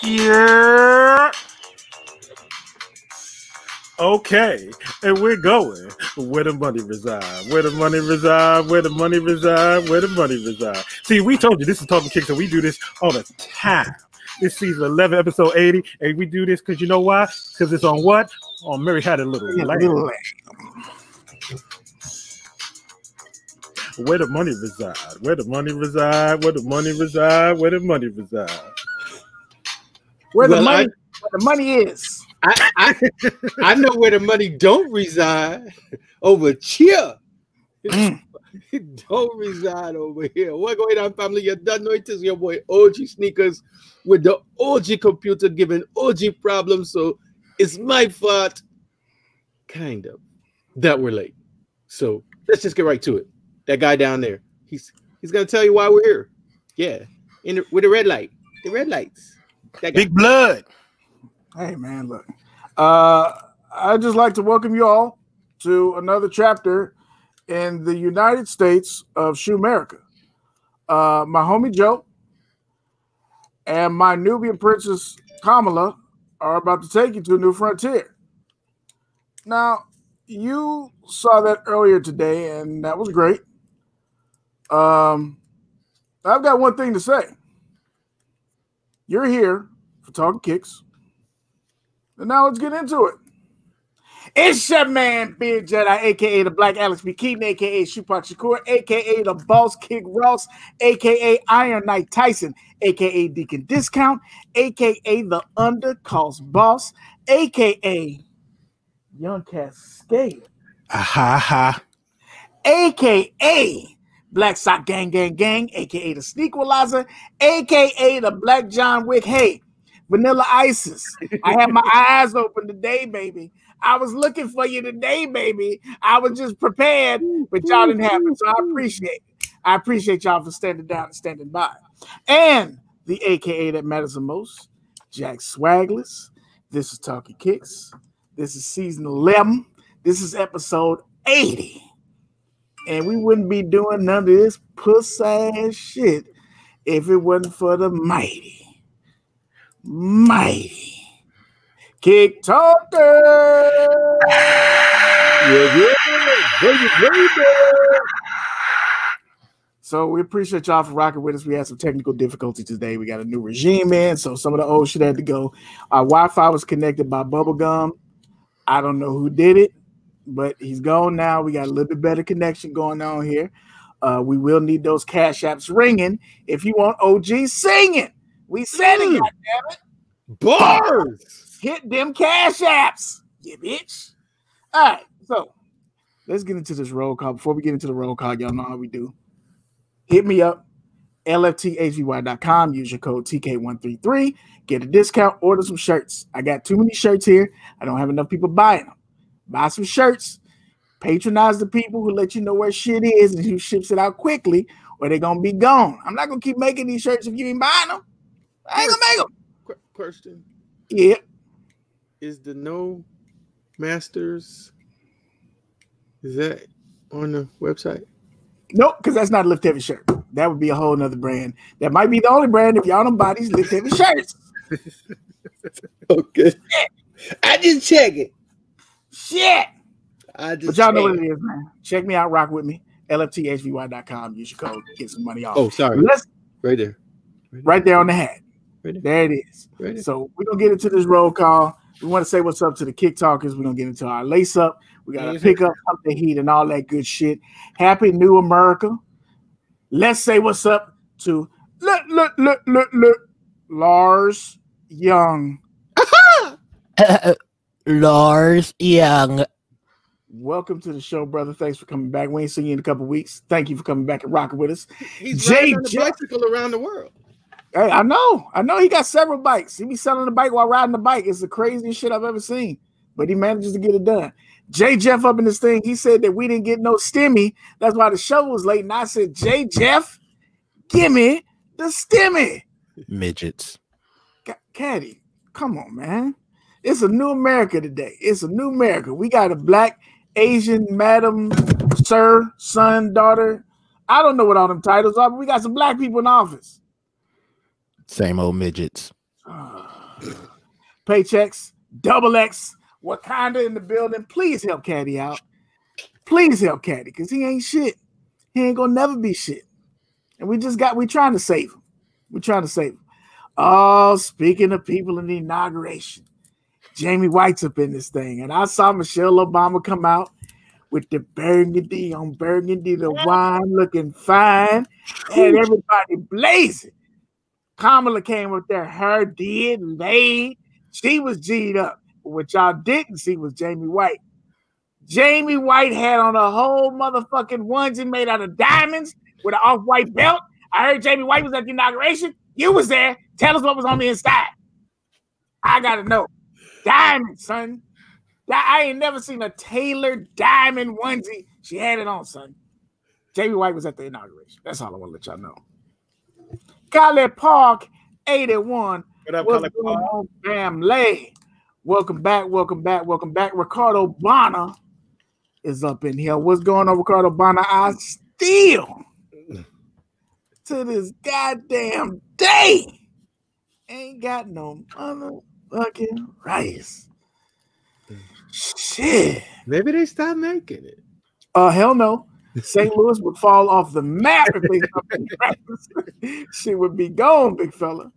Yeah. Okay, and we're going where the money reside, where the money reside, where the money reside, where the money reside. See, we told you this is Talkin Kicks, and we do this all the time. This season 11, episode 80, and we do this because you know why? Because it's on what? On Mary Had a Little Lamb. Where the money reside, where the money reside, where the money reside, where the money reside. Where the money is. I know where the money don't reside. Over here. It don't reside over here. What going on, family? You done know it is your boy OGSneekerz with the OG computer giving OG problems. So it's my fault, kind of, that we're late. So let's just get right to it. That guy down there, he's gonna tell you why we're here. Yeah, with the red light, the red lights. Big blood. Hey man, look. I'd just like to welcome you all to another chapter in the United States of Shoe America. My homie Joe and my Nubian princess Kamala are about to take you to a new frontier. Now, you saw that earlier today, and that was great. I've got one thing to say. You're here for Talkin Kicks. And now let's get into it. It's your man, Beard Jedi, a.k.a. the Black Alex B. Keaton, a.k.a. Shupak Shakur, a.k.a. the Boss Kick Ross, a.k.a. Iron Knight Tyson, a.k.a. Deacon Discount, a.k.a. the Undercost Boss, a.k.a. Young Cascade, a.k.a. Black Sock Gang, a.k.a. the Sneakwalizer, a.k.a. the Black John Wick. Hey, Vanilla Isis. I had my eyes open today, baby. I was looking for you today, baby. I was just prepared, but y'all didn't have it. So I appreciate it. I appreciate y'all for standing down and standing by. And the AKA that matters the most, Jack Swagless. This is Talkin Kicks. This is season 11. This is episode 80. And we wouldn't be doing none of this puss-ass shit if it wasn't for the mighty Kick Talker. So we appreciate y'all for rocking with us. We had some technical difficulties today. We got a new regime in, so some of the old shit had to go. Our Wi-Fi was connected by bubblegum. I don't know who did it, but he's gone now. We got a little bit better connection going on here. We will need those cash apps ringing if you want OG singing. We said it, goddammit. Bars! Hit them cash apps, you bitch. All right, so let's get into this roll call. Before we get into the roll call, y'all know how we do. Hit me up, lfthvy.com. Use your code TK133. Get a discount. Order some shirts. I got too many shirts here. I don't have enough people buying them. Buy some shirts. Patronize the people who let you know where shit is and who ships it out quickly, or they're going to be gone. I'm not going to keep making these shirts if you ain't buying them. I ain't going to make them. Question. Yeah. Is the No Masters, is that on the website? Nope, because that's not a Lift Heavy shirt. That would be a whole nother brand. That might be the only brand if y'all don't buy these Lift Heavy shirts. Okay. I just check it. Shit. But y'all know what it is, man. Check me out, rock with me. lfthvy.com. Use your code, get some money off. Oh, sorry. Right there. Right there on the hat. Right there it is. Right. So we're going to get into this roll call. We want to say what's up to the Kick Talkers. We're going to get into our lace up. We got to pick up the heat and all that good shit. Happy New America. Let's say what's up to Lars Young. Lars Young. Welcome to the show, brother. Thanks for coming back. We ain't seen you in a couple of weeks. Thank you for coming back and rocking with us. He's riding on the bicycle around the world. Hey, I know he got several bikes. He be selling the bike while riding the bike. It's the craziest shit I've ever seen, but he manages to get it done. J. Jeff up in this thing, he said that we didn't get no stimmy. That's why the show was late. And I said, J. Jeff, give me the stimmy. Midgets. Kadi, come on, man. It's a new America today. It's a new America. We got a black, Asian, madam, sir, son, daughter. I don't know what all them titles are, but we got some black people in office. Same old midgets. Paychecks, Double X, Wakanda in the building. Please help Kadi out. Please help Kadi, because he ain't shit. He ain't gonna never be shit. And we trying to save him. We're trying to save him. Oh, speaking of people in the inauguration, Jamie White's up in this thing. And I saw Michelle Obama come out with the burgundy on burgundy, the wine looking fine, and everybody blazing. Kamala came up there, her did, laid. She was G'd up. But what y'all didn't see was Jamie White. Jamie White had on a whole motherfucking onesie made out of diamonds with an off-white belt. I heard Jamie White was at the inauguration. You was there. Tell us what was on the inside. I gotta know. Diamond, son. I ain't never seen a tailored diamond onesie. She had it on, son. Jamie White was at the inauguration. That's all I want to let y'all know. Kadillac Park 81. What up, What's Kadillac going Park? on, family? Welcome back, welcome back, welcome back. Ricardo Bonner is up in here. What's going on, Ricardo Bonner? I still, to this goddamn day, ain't got no motherfucking rice. Shit. Maybe they stopped making it. Hell no. St. Louis would fall off the map if they stopped making rice. She would be gone, big fella.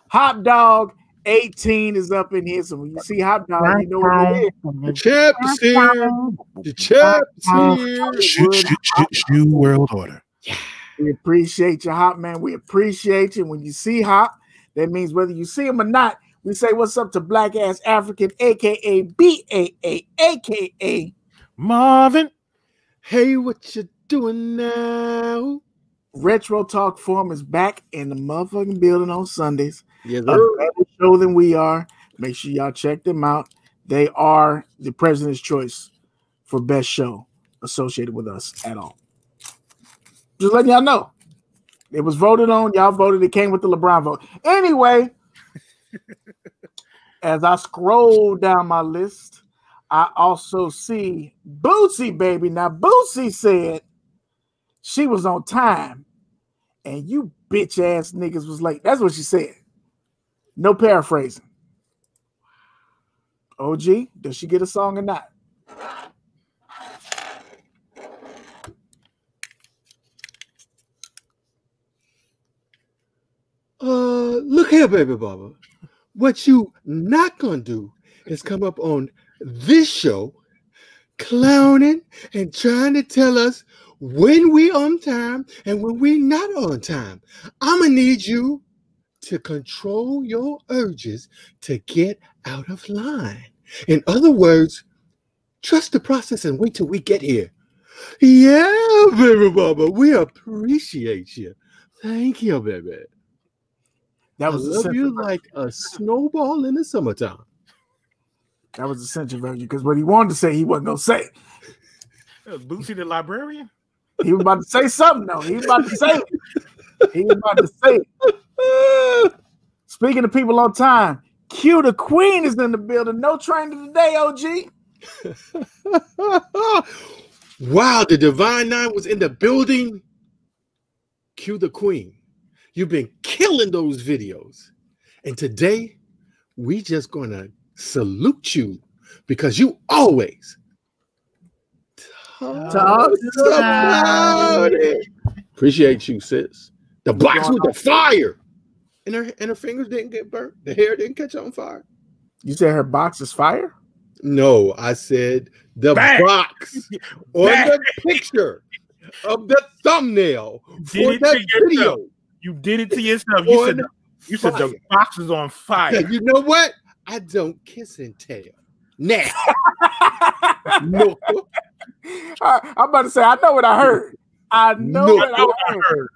Hot Dog 18 is up in here. So when you see Hot Dog, you know what it is. The champ's here. The champ's here. New world order. We appreciate you, Hop, man. We appreciate you. When you see Hop, that means whether you see him or not, we say what's up to Black Ass African, a.k.a. B.A.A., a.k.a. Marvin. Hey, what you doing now? Retro Talk Forum is back in the motherfucking building on Sundays. Yes, A sir. better show than we are. Make sure y'all check them out. They are the president's choice for best show associated with us at all. Just letting y'all know. It was voted on. Y'all voted. It came with the LeBron vote. Anyway, as I scroll down my list, I also see Bootsy, baby. Now, Bootsy said she was on time and you bitch ass niggas was late. That's what she said. No paraphrasing. OG, does she get a song or not? Look here, baby Baba. What you not gonna do is come up on this show clowning and trying to tell us when we on time and when we not on time. I'ma need you to control your urges to get out of line. In other words, trust the process and wait till we get here. Yeah, baby Baba, we appreciate you. Thank you, baby. That was I love you like a snowball in the summertime. That was the central version because what he wanted to say, he wasn't gonna say. Bootsy the librarian? He was about to say something, though. He was about to say it. He was about to say it. Speaking of people on time, Q the Queen is in the building. No training today, OG. Wow, the Divine Nine was in the building. Q the Queen. You've been killing those videos. And today, we just gonna salute you because you always talk about it. Appreciate you, sis. The box with the fire. And her fingers didn't get burnt. The hair didn't catch on fire. You said her box is fire? No, I said the box on the picture of the thumbnail for that video. You did it to yourself. You said the box is on fire. You know what? I don't kiss and tell. Now. No. I'm about to say, I know what I heard. I know what I heard.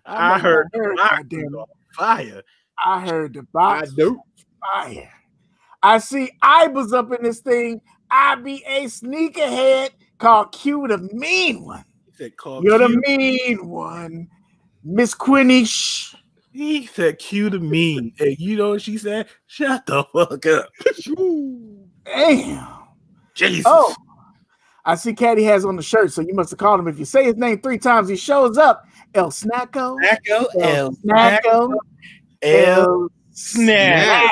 I heard the box is on fire. I heard the box I know. fire. I see Iba's up in this thing. I be a sneakerhead called Q the Mean One. You're the mean one. Miss Quinny. He said Q the mean. And you know what she said? Shut the fuck up. Damn. Jesus. Oh, I see Kadi has on the shirt, so you must have called him. If you say his name 3 times, he shows up. El Snacko. El Snacko. El Snap.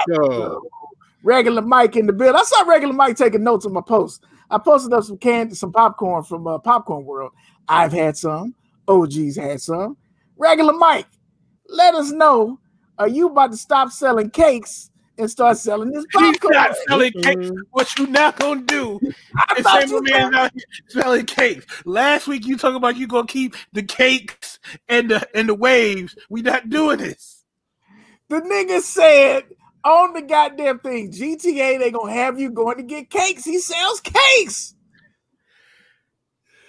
Regular Mike in the build. I saw Regular Mike taking notes on my post. I posted up some candy, some popcorn from Popcorn World. I've had some. OG's had some. Regular Mike, let us know. Are you about to stop selling cakes and start selling this popcorn? Not selling cakes. What you not gonna do? I thought you man out here selling cakes. Last week you talking about you gonna keep the cakes and the waves. We not doing this. The nigga said on the goddamn thing, GTA, they gonna have you going to get cakes. He sells cakes.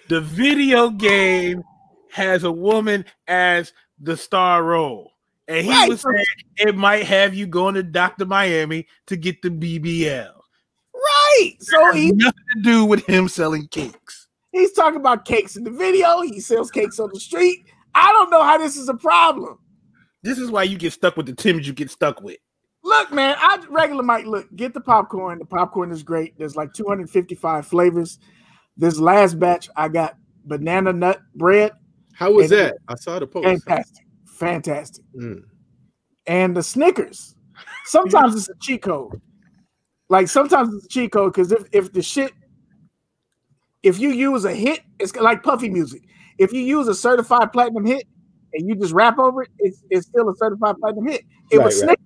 The video game has a woman as the star role. And he was saying it might have you going to Dr. Miami to get the BBL. Right. So he nothing to do with him selling cakes. He's talking about cakes in the video. He sells cakes on the street. I don't know how this is a problem. This is why you get stuck with the Timbs you get stuck with. Look, man, Regular Mike, look, get the popcorn. The popcorn is great. There's like 255 flavors. This last batch, I got banana nut bread. How was that? I saw the post. Fantastic. And the Snickers. Sometimes it's a cheat code. Like sometimes it's a cheat code because if you use a hit, it's like Puffy music. If you use a certified platinum hit and you just rap over it, it's still a certified platinum hit. It was Snickers,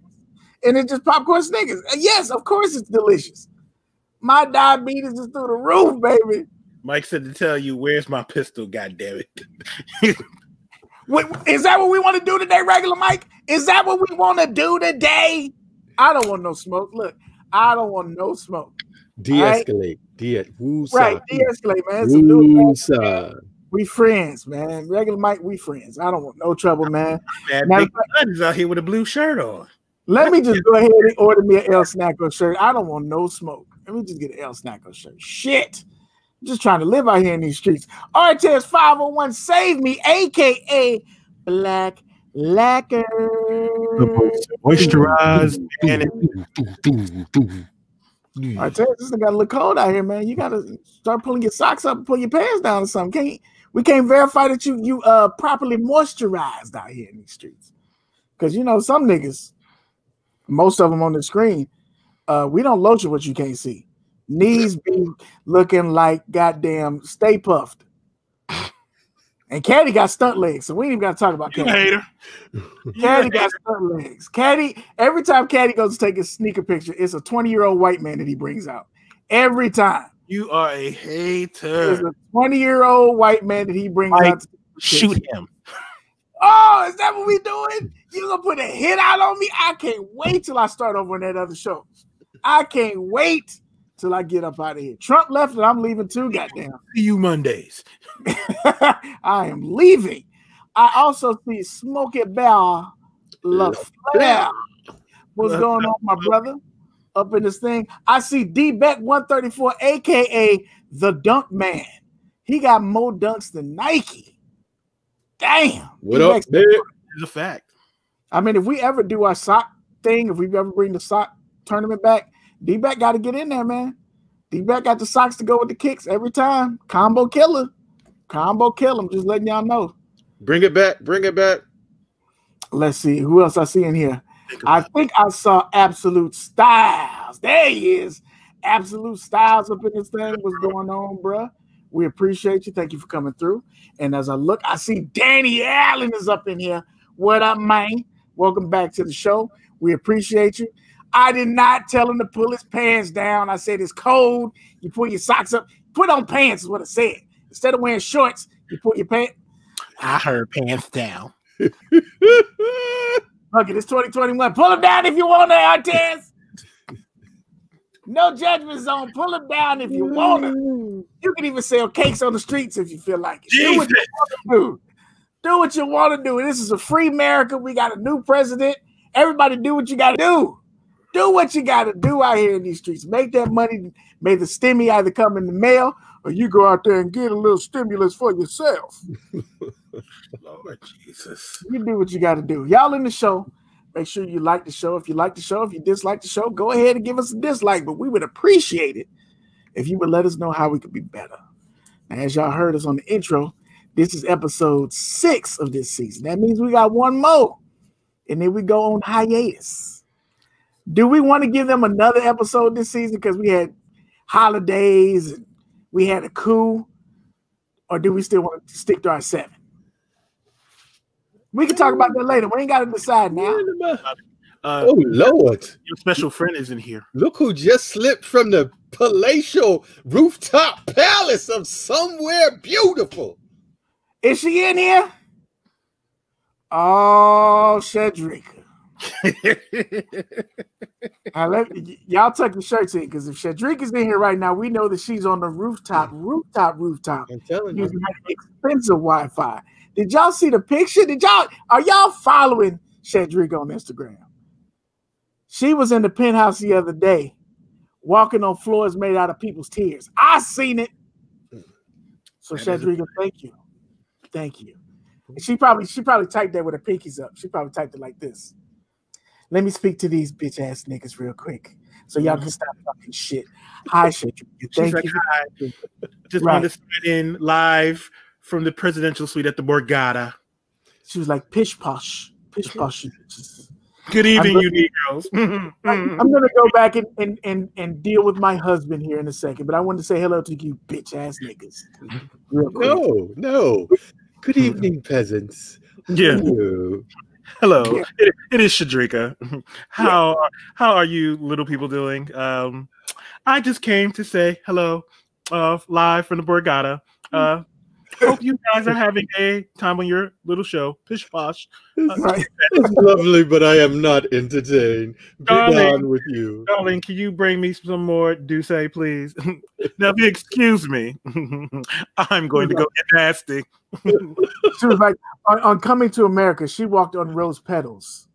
and it's just popcorn Snickers. And yes, of course it's delicious. My diabetes is through the roof, baby. Mike said to tell you, where's my pistol, goddammit. Is that what we want to do today, Regular Mike? Is that what we want to do today? I don't want no smoke. Look, I don't want no smoke. De-escalate. Right, de-escalate, man. It's a new man. We friends, man. Regular Mike, we friends. I don't want no trouble, man. Big is out here with a blue shirt on. Let me just go ahead and order me an El Snacko shirt. I don't want no smoke. Let me just get an El Snacko shirt. Shit. I'm just trying to live out here in these streets. RTS 501, save me, a.k.a. Black Lacquer. Moisturized. I tell you, this thing got a little cold out here, man. You got to start pulling your socks up and pull your pants down or something. We can't verify that you properly moisturized out here in these streets. Because, you know, some niggas, most of them on the screen, we don't lotion what you can't see. Knees be looking like goddamn Stay Puffed. And Kadi got stunt legs, so we ain't even got to talk about Kadi. Hater. Kadi got stunt legs. Kadi, every time Kadi goes to take a sneaker picture, it's a 20-year-old white man that he brings out. Every time. You are a hater. It's a 20-year-old white man that he brings out. To shoot him. Oh, is that what we doing? You gonna put a hit out on me? I can't wait till I start over on that other show. I can't wait till I get up out of here. Trump left and I'm leaving too, goddamn. See you Mondays. I am leaving. I also see Smokey Bell LaFleur. What's going on, my brother? Up in this thing. I see D-Beck 134, aka the Dunk Man. He got more dunks than Nike. Damn. What up, man? It's a fact. I mean, if we ever do our sock thing, if we ever bring the sock tournament back, D-Beck got to get in there, man. D-Beck got the socks to go with the kicks every time. Combo killer. Combo kill him. Just letting y'all know. Bring it back. Bring it back. Let's see. Who else I see in here? I think I saw Absolute Styles. There he is. Absolute Styles up in this thing. What's going on, bruh? We appreciate you. Thank you for coming through. And as I look, I see Danny Allen is up in here. What up, man? Welcome back to the show. We appreciate you. I did not tell him to pull his pants down. I said it's cold. You pull your socks up. Put on pants is what I said. Instead of wearing shorts, you pull your pants. I heard pants down. Look at it's 2021. Pull them down if you want to, Artez. No judgment zone. Pull them down if you want to. You can even sell cakes on the streets if you feel like it. Do what you want to do. Do what you want to do. This is a free America. We got a new president. Everybody do what you got to do. Do what you got to do out here in these streets. Make that money. May the stimmy either come in the mail or you go out there and get a little stimulus for yourself. Lord Jesus. You do what you got to do. Y'all in the show, make sure you like the show. If you like the show, if you dislike the show, go ahead and give us a dislike. But we would appreciate it if you would let us know how we could be better. Now, as y'all heard us on the intro, this is episode 6 of this season. That means we got one more. And then we go on hiatus. Do we want to give them another episode this season because we had holidays and we had a coup, or do we still want to stick to our 7? We can talk about that later. We ain't got to decide now. Oh Lord! Your special friend is in here. Look who just slipped from the palatial rooftop palace of somewhere beautiful. Is she in here? Oh, Shedrick. Y'all tuck your shirts in, because if Shedrick is in here right now, we know that she's on the rooftop. I'm telling you, using expensive Wi-Fi. Did y'all see the picture? Are y'all following Shedrick on Instagram? She was in the penthouse the other day, walking on floors made out of people's tears. I seen it. So Shedrick, thank you. She probably typed that with her pinkies up. She probably typed it like this. Let me speak to these bitch ass niggas real quick, so y'all can stop talking shit. Hi, Shedrick. Thank you. Hi. Just wanted to sign in live from the presidential suite at the Borgata. She was like, pish posh. Good evening, you Negroes. I'm gonna go back and deal with my husband here in a second, but I wanted to say hello to you bitch ass niggas. No. Good evening, peasants. Yeah. Hello. Yeah. It is Shadrika. How are you little people doing? I just came to say hello, live from the Borgata. Hope you guys are having a time on your little show. Pish posh. Right. It's lovely, but I am not entertained. Be on with you. Darling, can you bring me some more Douce, please? Now, if you excuse me, I'm going to go get nasty. She was like, on Coming to America, she walked on rose petals.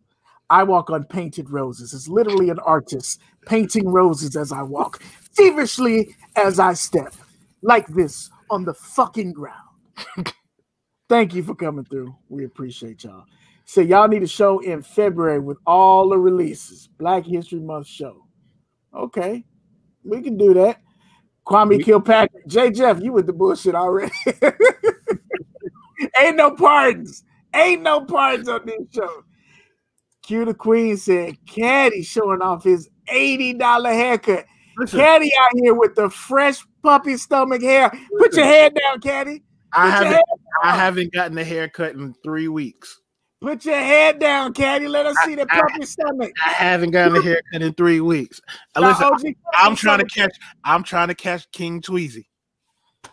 I walk on painted roses. It's literally an artist painting roses as I walk, feverishly as I step, like this on the fucking ground. Thank you for coming through. We appreciate y'all. So y'all need a show in February with all the releases. Black History Month show. Okay, we can do that. Kwame Kilpatrick. J. Jeff, you with the bullshit already. Ain't no pardons on this show. Q the Queen said, Kadi showing off his $80 haircut. Kadi out here with the fresh puppy stomach hair. Put your head down, Kadi. I haven't gotten a haircut in 3 weeks. Put your head down, Kadi. Let us see the puppy stomach. I haven't gotten a haircut in 3 weeks. Listen, I'm trying to catch King Tweezy.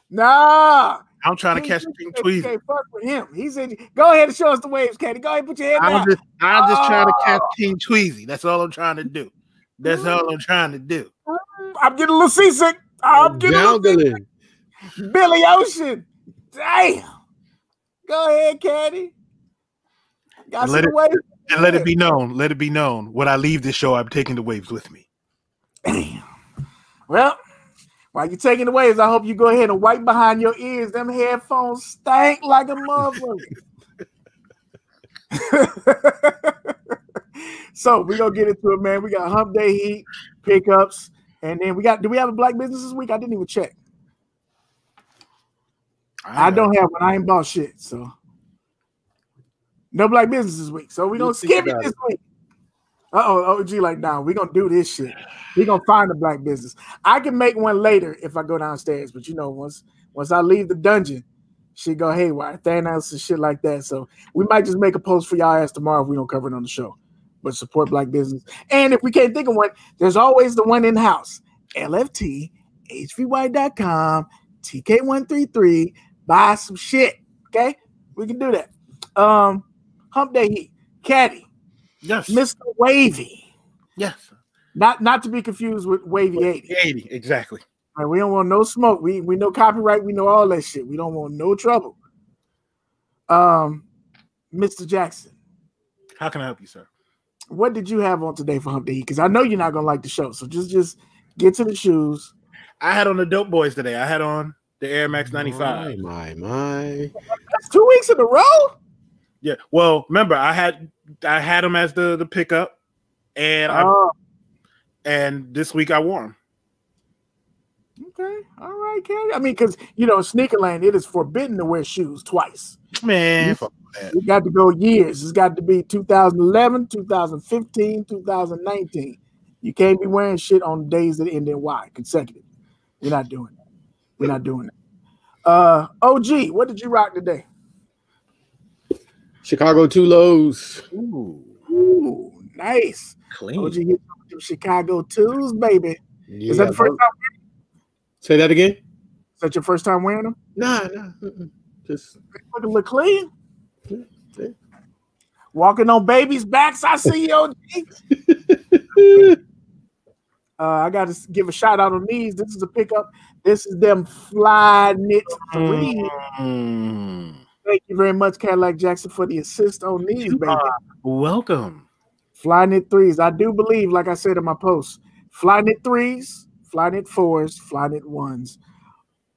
Nah. I'm trying to catch King Tweezy. Can't fuck with him. He said, "Go ahead and show us the waves, Kadi. Go ahead and put your head down." I'm just trying to catch King Tweezy. That's all I'm trying to do. I'm getting a little seasick. I'm getting a little seasick. Billy Ocean. Damn. Go ahead, Kadi. Let it be known. When I leave this show, I'm taking the waves with me. Damn. Well, while you're taking the waves, I hope you go ahead and wipe behind your ears. Them headphones stank like a motherfucker. So we're gonna get into it, man. We got hump day heat, pickups, and then do we have a black business this week? I didn't even check. I don't have one. I ain't bought shit, so no black business this week. So we're gonna skip it this week. OG like, nah, we're gonna do this shit. We're gonna find a black business. I can make one later if I go downstairs, but once I leave the dungeon, she go haywire, Thanos and shit like that. So we might just make a post for y'all ass tomorrow if we don't cover it on the show. But support black business. And if we can't think of one, there's always the one in house. LFT, HVY.com, TK133, buy some shit. Okay? We can do that. Hump day heat. Kadi. Yes. Mr. Wavy. Yes. Not to be confused with Wavy 80. 80, exactly. Right, we don't want no smoke. We know copyright. We know all that shit. We don't want no trouble. Mr. Jackson. How can I help you, sir? What did you have on today for Hump Day? Because I know you're not gonna like the show. So just get to the shoes. I had on the Dope Boys today. I had on the Air Max 95. My. That's 2 weeks in a row. Yeah. Well, remember, I had them as the pickup, and and this week I wore them. Okay, all right, Kadi. I mean, because Sneakerland, it is forbidden to wear shoes twice. Man, fuck that. We got to go years. It's got to be 2011, 2015, 2019. You can't be wearing shit on days that end in Y consecutive. We're not doing that. We're not doing that. OG, what did you rock today? Chicago 2 lows. Ooh, nice. Clean. OG hit them Chicago 2s, baby. Yeah, Is that the first time? Say that again? Is that your first time wearing them? Nah. Just Looking look clean. yeah. Walking on babies' backs. I see you, OG. I got to give a shout out on these. This is a pickup. This is them Fly Knit 3. Thank you very much, Cadillac Jackson, for the assist on these, baby. Welcome. Fly Knit 3s. I do believe, like I said in my post, Fly Knit 3s, Fly Knit 4s, Fly Knit 1s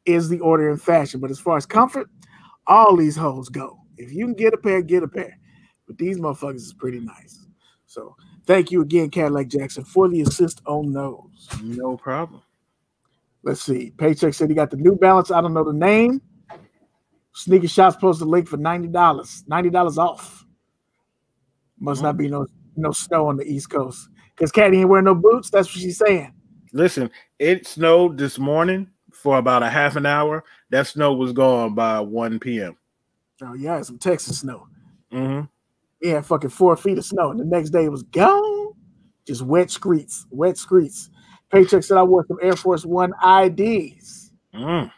is the order in fashion. But as far as comfort, all these hoes go. If you can get a pair, get a pair. But these motherfuckers is pretty nice. So thank you again, Cadillac Jackson, for the assist on those. No problem. Let's see. Paycheck said he got the New Balance. I don't know the name. Sneaker Shops posted a link for $90. $90 off. Must not be no snow on the East Coast. Because Caddy ain't wearing no boots. That's what she's saying. Listen, it snowed this morning for about a half an hour. That snow was gone by 1 p.m. Oh, yeah, some Texas snow. Mm-hmm. Yeah, fucking 4 feet of snow. And the next day it was gone. Just wet streets. Wet streets. Paycheck said I wore some Air Force One IDs. I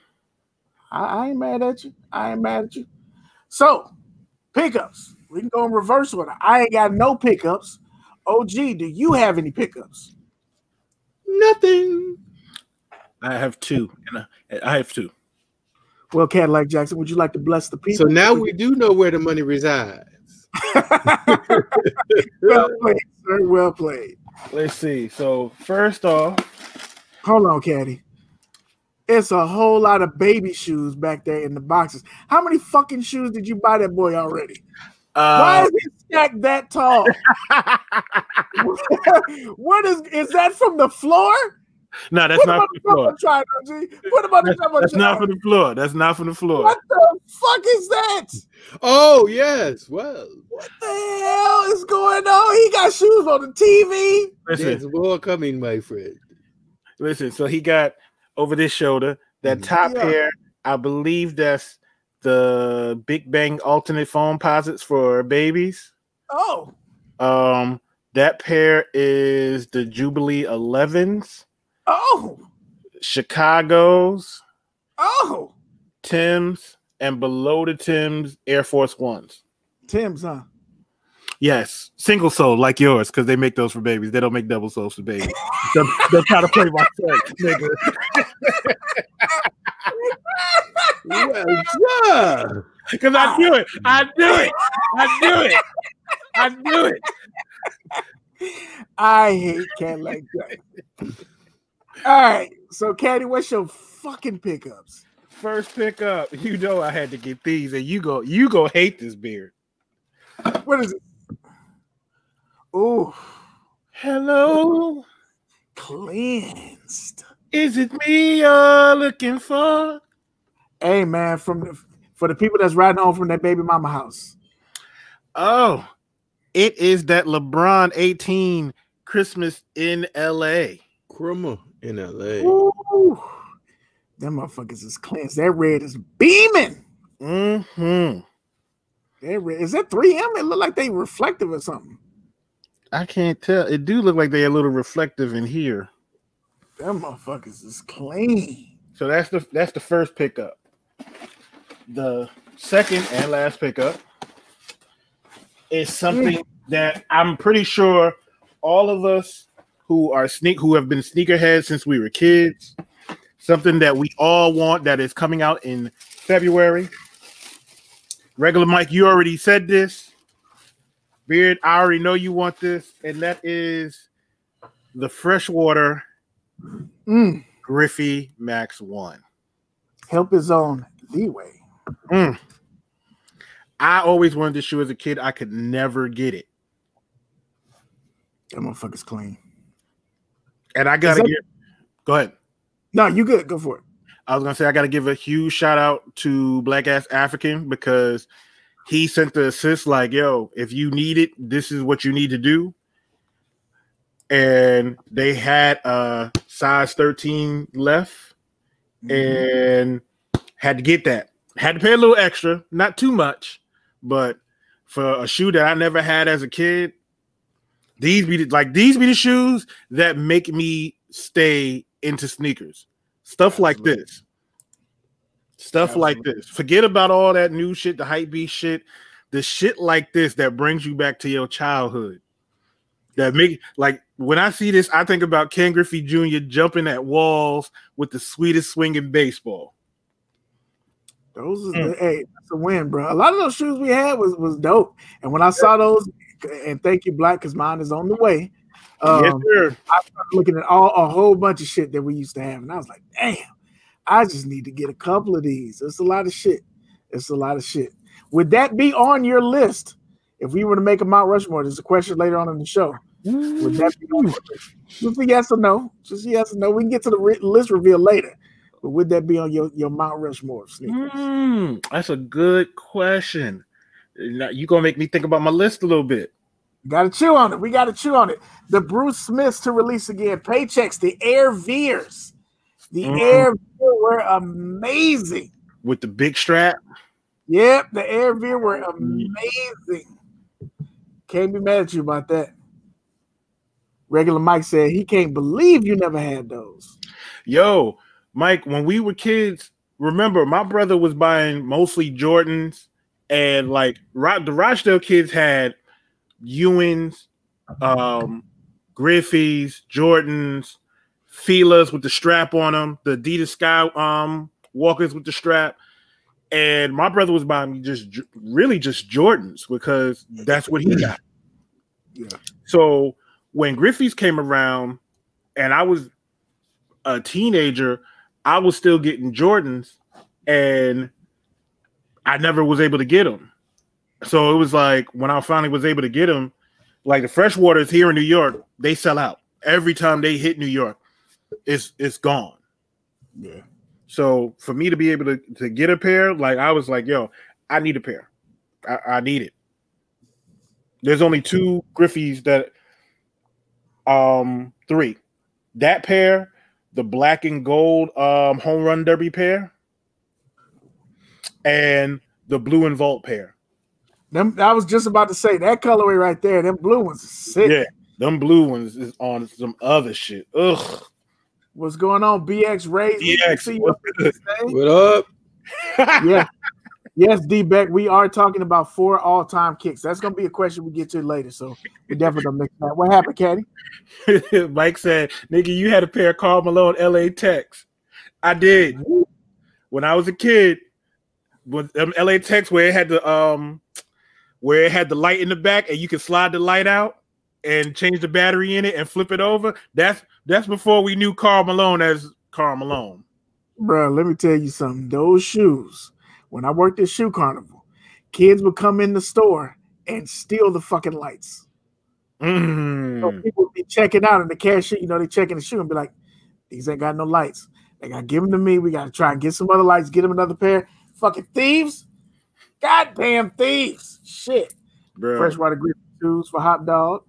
ain't mad at you. I ain't mad at you. So, pickups. We can go in reverse order. I ain't got no pickups. OG, do you have any pickups? Nothing. I have two. Well, Cadillac Jackson, would you like to bless the people? So now we do know where the money resides. Well played, sir. Well played. Let's see. So first off, hold on, Caddy. It's a whole lot of baby shoes back there in the boxes. How many fucking shoes did you buy that boy already? Why is he stacked that tall? What is that from the floor? No, that's not from the floor. Put him on the top. That's not from the floor. That's not from the floor. What the fuck is that? Oh, yes. Well, what the hell is going on? He got shoes on the TV. There's more coming, my friend. Listen, so he got over this shoulder that top pair. I believe that's the Big Bang alternate foam posits for babies. Oh. That pair is the Jubilee 11s. Oh. Chicago's. Oh. Tim's, and below the Tim's, Air Force Ones. Tim's, huh? Yes, single sole like yours, because they make those for babies. They don't make double soles for babies. They're trying to play my set, nigga. Well, yeah. Because I do it. I hate Cadillac Jackson. All right, so Caddy, what's your fucking pickups? First pickup, you know I had to get these, and you go hate this beard. What is it? Ooh. Hello. Cleansed. Is it me you're looking for? Hey man, for the people that's riding home from their baby mama house. Oh, it is that LeBron 18 Christmas in LA. Crummer in LA. Ooh. Them motherfuckers is cleansed. That red is beaming. Mm-hmm. That red, is that 3M? It look like they reflective or something. I can't tell. It do look like they're a little reflective in here. Them motherfuckers is clean. So that's the first pickup. The second and last pickup is something that I'm pretty sure all of us who have been sneakerheads since we were kids, something that we all want that is coming out in February. Regular Mike, you already said this. Beard, I already know you want this, and that is the Freshwater Griffey Max 1. Help his own leeway. I always wanted this shoe as a kid. I could never get it. That motherfucker's clean. And I gotta go ahead. No, you good. Go for it. I was gonna say I gotta give a huge shout out to Black Ass African because he sent the assist like, yo, if you need it, this is what you need to do. and they had a size 13 left, and had to get that. Had to pay a little extra, not too much, but for a shoe that I never had as a kid, these be the shoes that make me stay into sneakers. Stuff like this. Stuff like this. Forget about all that new shit, the hype beast shit. The shit like this that brings you back to your childhood. That make, like, when I see this, I think about Ken Griffey Jr. jumping at walls with the sweetest swinging baseball. Those are hey, that's a win, bro. A lot of those shoes we had was dope. And when I saw those, and thank you, Black, because mine is on the way. Yes, sir. I started looking at a whole bunch of shit that we used to have, and I was like, damn, I just need to get a couple of these. It's a lot of shit. It's a lot of shit. Would that be on your list if we were to make a Mount Rushmore? There's a question later on in the show. Would that be on your list? Just a yes or no. Just a yes or no. We can get to the list reveal later. But would that be on your Mount Rushmore sneakers? That's a good question. Now, you gonna make me think about my list a little bit. Got to chew on it. We got to chew on it. The Bruce Smiths to release again. Paychecks. The Air Veers. The Air Veer were amazing. With the big strap. Yep, the Air Veer were amazing. Can't be mad at you about that. Regular Mike said he can't believe you never had those. Yo, Mike, when we were kids, remember my brother was buying mostly Jordans, and like the Rochdale kids had Ewins, Griffeys, Jordans, Fila's with the strap on them, the Adidas Sky Walkers with the strap. And my brother was buying me just Jordans because that's what he got. Yeah. So when Griffey's came around and I was a teenager, I was still getting Jordans and I never was able to get them. So it was like when I finally was able to get them, like the Freshwaters here in New York, they sell out. Every time they hit New York, it's gone. Yeah. So for me to be able to get a pair, like I was like, yo, I need a pair. I need it. There's only two Griffeys that three. That pair, the black and gold home run derby pair, and the blue and vault pair. I was just about to say that colorway right there. Them blue ones are sick. Yeah, them blue ones is on some other shit. Ugh. What's going on, BX Ray? BX, what up? Yeah. Yes, D-Beck, we are talking about 4 all-time kicks. That's going to be a question we get to later, so we're definitely going to mix that. What happened, Kadi? Mike said, nigga, you had a pair of Karl Malone LA Techs. I did. When I was a kid, with them LA Techs where it had the light in the back and you could slide the light out and change the battery in it and flip it over. That's before we knew Karl Malone as Karl Malone. Bro, let me tell you something. Those shoes, when I worked at Shoe Carnival, kids would come in the store and steal the fucking lights. So people would be checking out, and the cashier, they checking the shoe and be like, these ain't got no lights. They got to give them to me. We got to try and get some other lights, get them another pair. Fucking thieves. Goddamn thieves. Shit. Bro. Freshwater grip shoes for Hot Dog.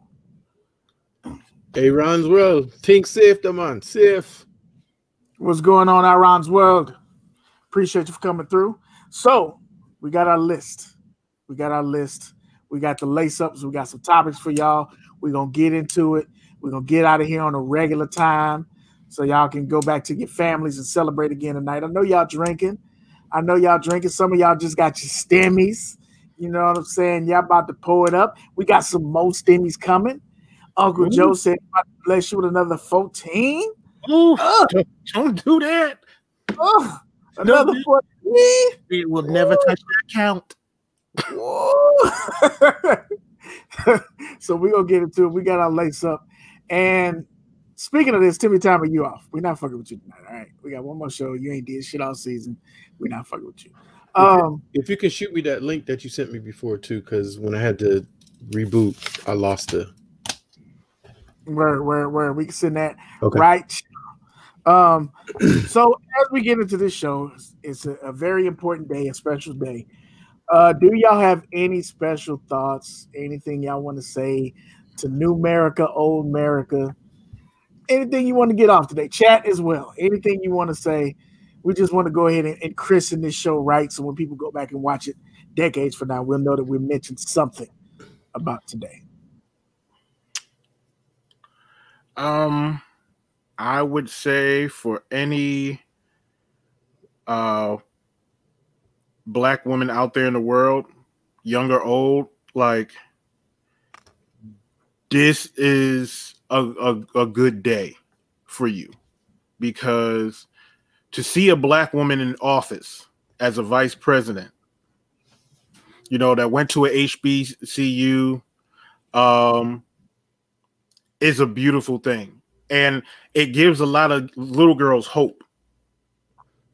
Hey, Ron's World. Think safe, the man. Safe. What's going on, Ron's World? Appreciate you for coming through. So, we got our list. We got the lace-ups. We got some topics for y'all. We're going to get into it. We're going to get out of here on a regular time so y'all can go back to your families and celebrate again tonight. I know y'all drinking. Some of y'all just got your stemmies. You know what I'm saying? Y'all about to pour it up. We got some more stemmies coming. Uncle Joe said, about to bless you with another 14. Ooh, don't do that. Another 14. It will never touch that count. So we're going to get into it. We got our lace up. And speaking of this, Timmy Timer, you off. We're not fucking with you tonight, all right? We got one more show. You ain't did shit all season. We're not fucking with you. If you can shoot me that link that you sent me before, too, because when I had to reboot, I lost the... Where we can send that okay. Right. So as we get into this show, it's a very important day, a special day. Do y'all have any special thoughts? Anything y'all want to say? to New America, Old America. Anything you want to get off today, chat as well. Anything you want to say, we just want to go ahead and christen this show right, so when people go back and watch it decades from now, we'll know that we mentioned something about today. I would say for any black woman out there in the world, young or old, like, this is a good day for you, because to see a black woman in office as a vice president, you know, that went to a HBCU, is a beautiful thing. And it gives a lot of little girls hope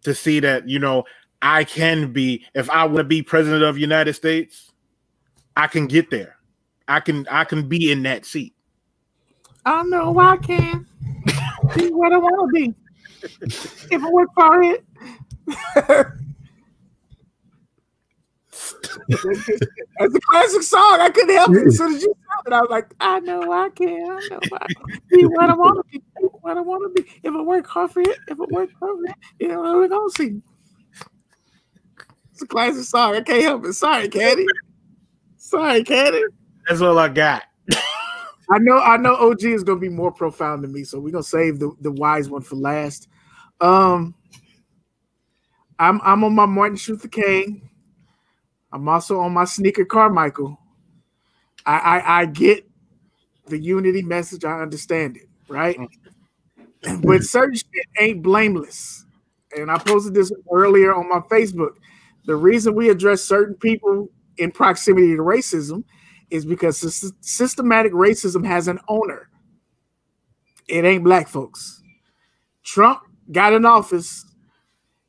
to see that, you know, I can be, if I want to be president of the United States, I can get there. I can be in that seat. I know I can be what I want to be if I work for it. That's a classic song. I couldn't help it. As soon as you said it, I was like, I know I can. I know I can be what I want to be. What I want to be. If I work hard for it, if I work for it, you know what we're gonna see. It's a classic song. I can't help it. Sorry, Kadi. Sorry, Kadi. That's all I got. I know OG is gonna be more profound than me, so we're gonna save the wise one for last. I'm on my Martin Luther King. I'm also on my Sneaker Carmichael. I get the unity message. I understand it, right? But certain shit ain't blameless. And I posted this earlier on my Facebook. The reason we address certain people in proximity to racism is because systematic racism has an owner. It ain't black folks. Trump got in office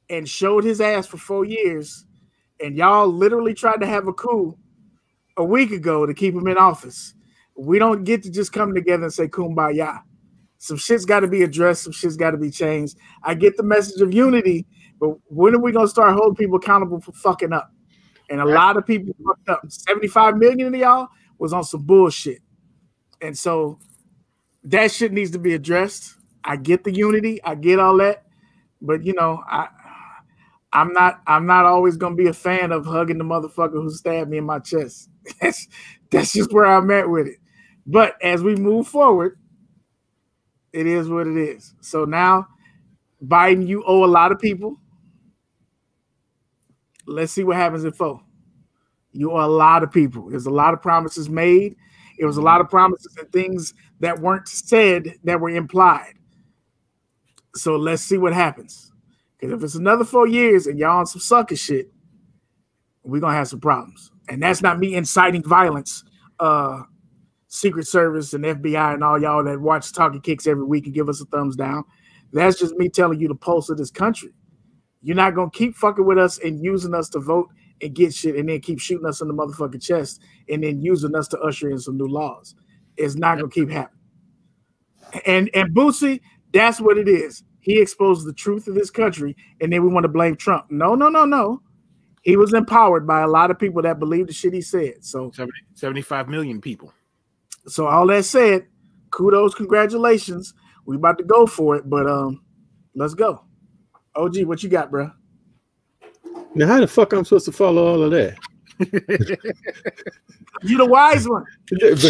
and showed his ass for 4 years, and y'all literally tried to have a coup a week ago to keep him in office. We don't get to just come together and say kumbaya. Some shit's got to be addressed. Some shit's got to be changed. I get the message of unity, but when are we going to start holding people accountable for fucking up? And a lot of people fucked up. 75 million of y'all was on some bullshit. And so that shit needs to be addressed. I get the unity. I get all that. But, you know, I'm not always going to be a fan of hugging the motherfucker who stabbed me in my chest. That's just where I'm at with it. But as we move forward, it is what it is. So now, Biden, you owe a lot of people. Let's see what happens in 4. You owe a lot of people. There's a lot of promises made. It was a lot of promises and things that weren't said that were implied. So let's see what happens. Because if it's another 4 years and y'all on some sucker shit, we're going to have some problems. And that's not me inciting violence. Secret Service and FBI and all y'all that watch Talkin Kicks every week and give us a thumbs down. That's just me telling you the pulse of this country. You're not going to keep fucking with us and using us to vote and get shit and then keep shooting us in the motherfucking chest and then using us to usher in some new laws. It's not going to keep happening. And Boosie, that's what it is. He exposed the truth of this country, and then we want to blame Trump. No. He was empowered by a lot of people that believe the shit he said. So 75 million people. So all that said, kudos, congratulations. We about to go for it, but let's go. OG, what you got, bro? Now, how the fuck I'm supposed to follow all of that? You the wise one. Bring it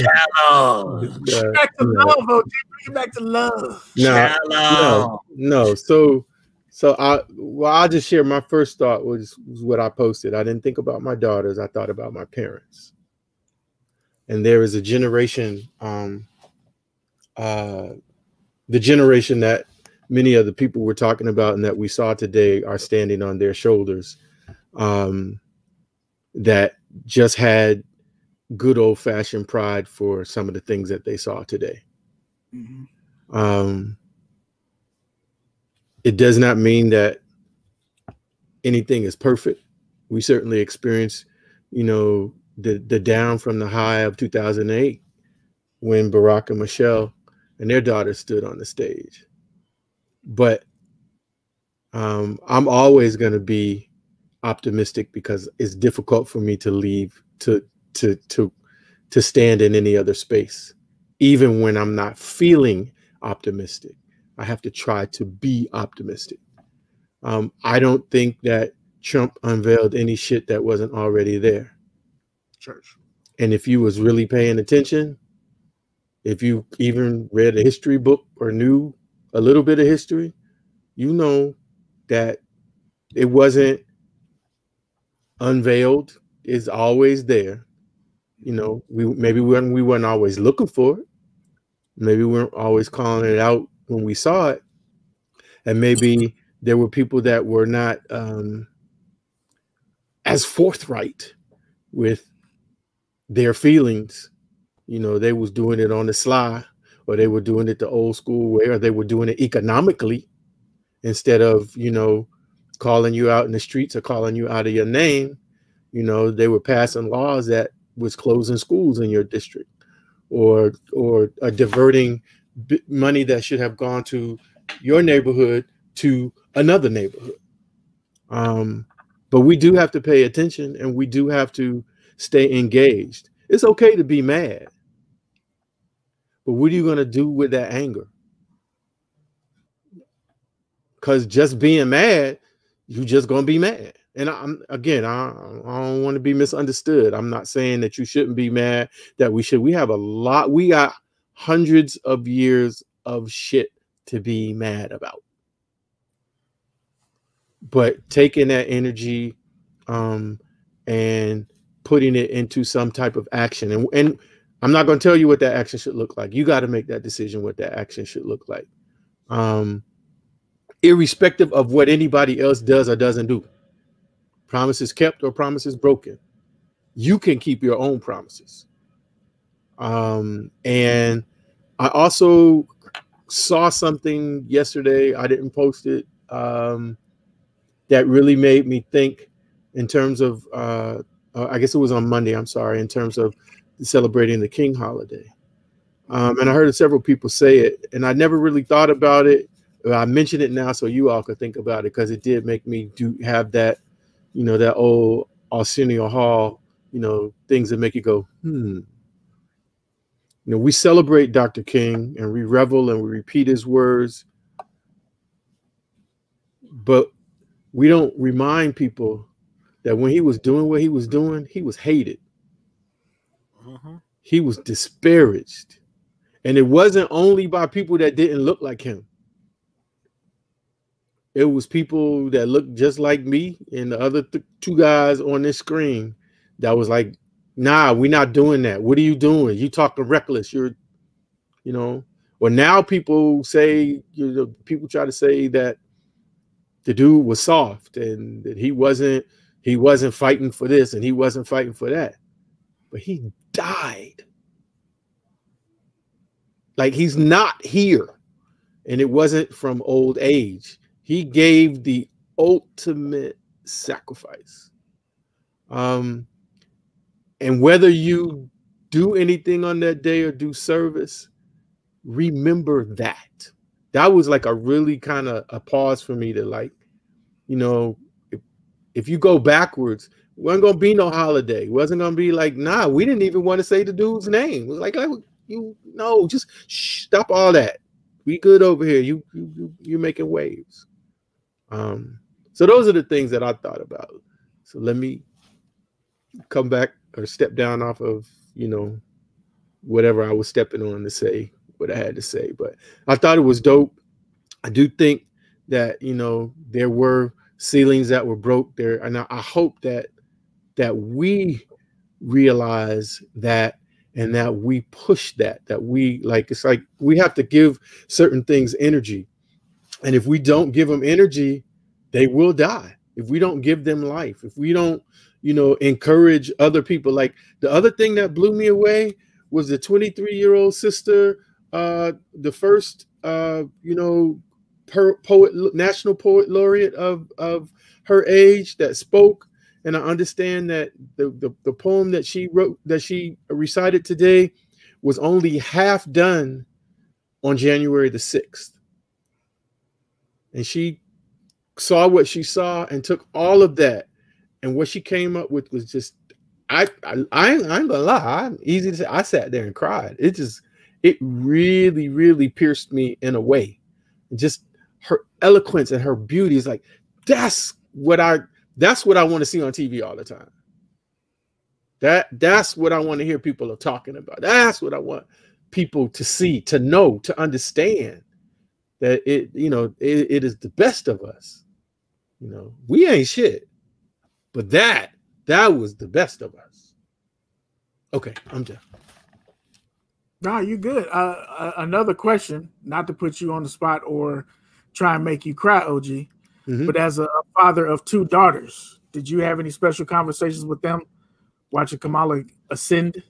back to love, OG. Bring it back to love. No. So I'll just share my first thought was what I posted. I didn't think about my daughters. I thought about my parents. And there is a generation, the generation that many of the people we're talking about and that we saw today are standing on their shoulders, that just had good old-fashioned pride for some of the things that they saw today. Mm-hmm. It does not mean that anything is perfect. We certainly experienced, you know, the down from the high of 2008 when Barack and Michelle and their daughter stood on the stage. But I'm always going to be optimistic because it's difficult for me to leave to stand in any other space. even when I'm not feeling optimistic. I have to try to be optimistic. I don't think that Trump unveiled any shit that wasn't already there. Church. And if you was really paying attention, if you even read a history book or knew a little bit of history, you know that it wasn't unveiled. It's always there. You know, we weren't always looking for it. Maybe we weren't always calling it out when we saw it. And maybe there were people that were not as forthright with their feelings. You know, they was doing it on the sly, or they were doing it the old school way, or they were doing it economically instead of, you know, calling you out in the streets or calling you out of your name. You know, they were passing laws that was closing schools in your district, or diverting money that should have gone to your neighborhood to another neighborhood. But we do have to pay attention, and we do have to stay engaged. It's okay to be mad, but what are you going to do with that anger? Because just being mad, you just going to be mad. And I don't want to be misunderstood. I'm not saying that you shouldn't be mad, that we should. We got hundreds of years of shit to be mad about. But taking that energy and putting it into some type of action. And I'm not going to tell you what that action should look like. You got to make that decision what that action should look like. Irrespective of what anybody else does or doesn't do. Promises kept or promises broken. You can keep your own promises. And I also saw something yesterday. I didn't post it. That really made me think in terms of, I guess it was on Monday, I'm sorry, in terms of celebrating the King holiday. And I heard several people say it, and I never really thought about it. I mentioned it now so you all could think about it, because it did make me have that, you know, that old Arsenio Hall, you know, things that make you go, You know, we celebrate Dr. King and we revel and we repeat his words, but we don't remind people that when he was doing what he was doing, he was hated. He was disparaged. And it wasn't only by people that didn't look like him. It was people that looked just like me and the other two guys on this screen that was like, nah, we're not doing that. What are you doing? You talking reckless. You're, you know, or now people say, you know, people try to say that the dude was soft and that he wasn't fighting for this and he wasn't fighting for that. But he died. Like, he's not here. And it wasn't from old age. He gave the ultimate sacrifice. And whether you do anything on that day or do service, remember that. That was like a really kind of a pause for me to, like, you know, if you go backwards, it wasn't going to be no holiday. It wasn't going to be like, nah, we didn't even want to say the dude's name. It was like you know, just stop all that. We good over here. You're making waves. So those are the things that I thought about. So let me come back or step down off of, you know, whatever I was stepping on to say what I had to say. But I thought it was dope. I do think that, you know, there were ceilings that were broke there. And I hope that we realize that, and that we push that we, like, it's like we have to give certain things energy. And if we don't give them energy, they will die. If we don't give them life, if we don't, you know, encourage other people. Like, the other thing that blew me away was the 23-year-old sister, the first, you know, national poet laureate of her age that spoke. And I understand that the poem that she wrote, that she recited today, was only half done on January the 6th. And she saw what she saw and took all of that. And what she came up with was just, I ain't gonna lie, easy to say. I sat there and cried. It just, it really, really pierced me in a way. Just her eloquence and her beauty is like, that's what I want to see on TV all the time. That's what I want to hear people are talking about. That's what I want people to see, to know, to understand that it is the best of us. You know, we ain't shit, but that was the best of us. Okay, I'm done. No, you good. Another question, not to put you on the spot or try and make you cry, OG, but as a father of 2 daughters, did you have any special conversations with them watching Kamala ascend?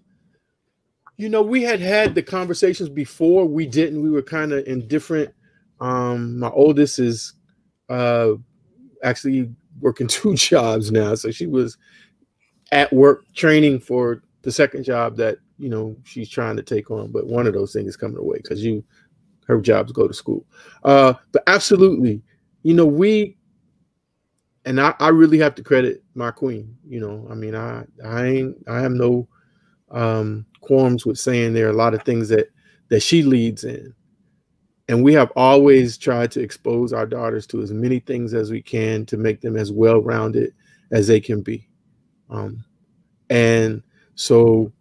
You know, we had the conversations before. We didn't. We were kind of indifferent. My oldest is actually working 2 jobs now, so she was at work training for the second job that she's trying to take on, but one of those things is coming away because her jobs go to school. But absolutely, I really have to credit my queen. I mean, I have no qualms with saying there are a lot of things that she leads in, and we have always tried to expose our daughters to as many things as we can to make them as well-rounded as they can be, and so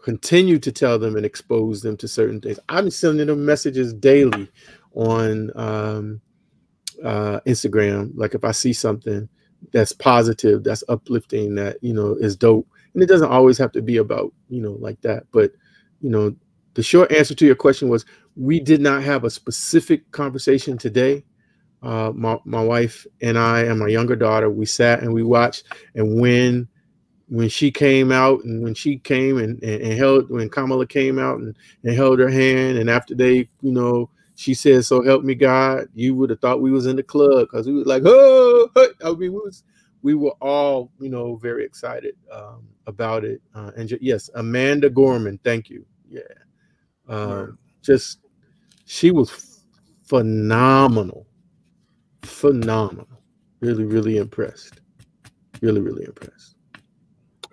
continue to tell them and expose them to certain things. I'm sending them messages daily on Instagram. Like if I see something that's positive, that's uplifting, that, is dope. And it doesn't always have to be about, like that. But, the short answer to your question was, we did not have a specific conversation today. My wife and I and my younger daughter, we sat and we watched. And when she came out and when she came and held, when Kamala came out and held her hand, and after they, she said, "So help me God," you would have thought we was in the club, because we were like, oh, I mean, we were all, very excited about it. And yes, Amanda Gorman, thank you. Yeah. Just, she was phenomenal. Really, really impressed. Really, really impressed.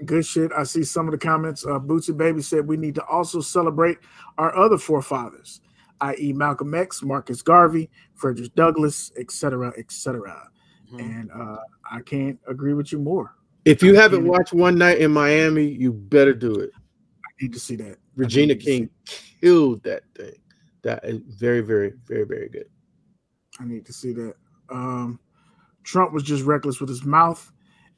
Good shit. I see some of the comments. Bootsy Baby said we need to also celebrate our other forefathers, i.e. Malcolm X, Marcus Garvey, Frederick Douglass, etc., etc. And I can't agree with you more. If you haven't watched One Night in Miami, you better do it. I need to see that. Regina King killed that thing. That is very, very, very, very good. I need to see that. Trump was just reckless with his mouth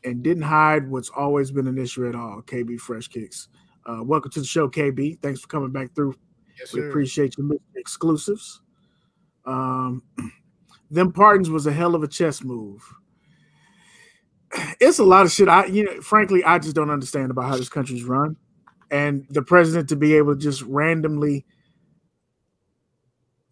and didn't hide what's always been an issue at all. KB Fresh Kicks. Welcome to the show, KB. Thanks for coming back through. Yes, we sir. appreciate your exclusives. Them pardons was a hell of a chess move. It's a lot of shit. Frankly, I just don't understand about how this country's run. And the president to be able to just randomly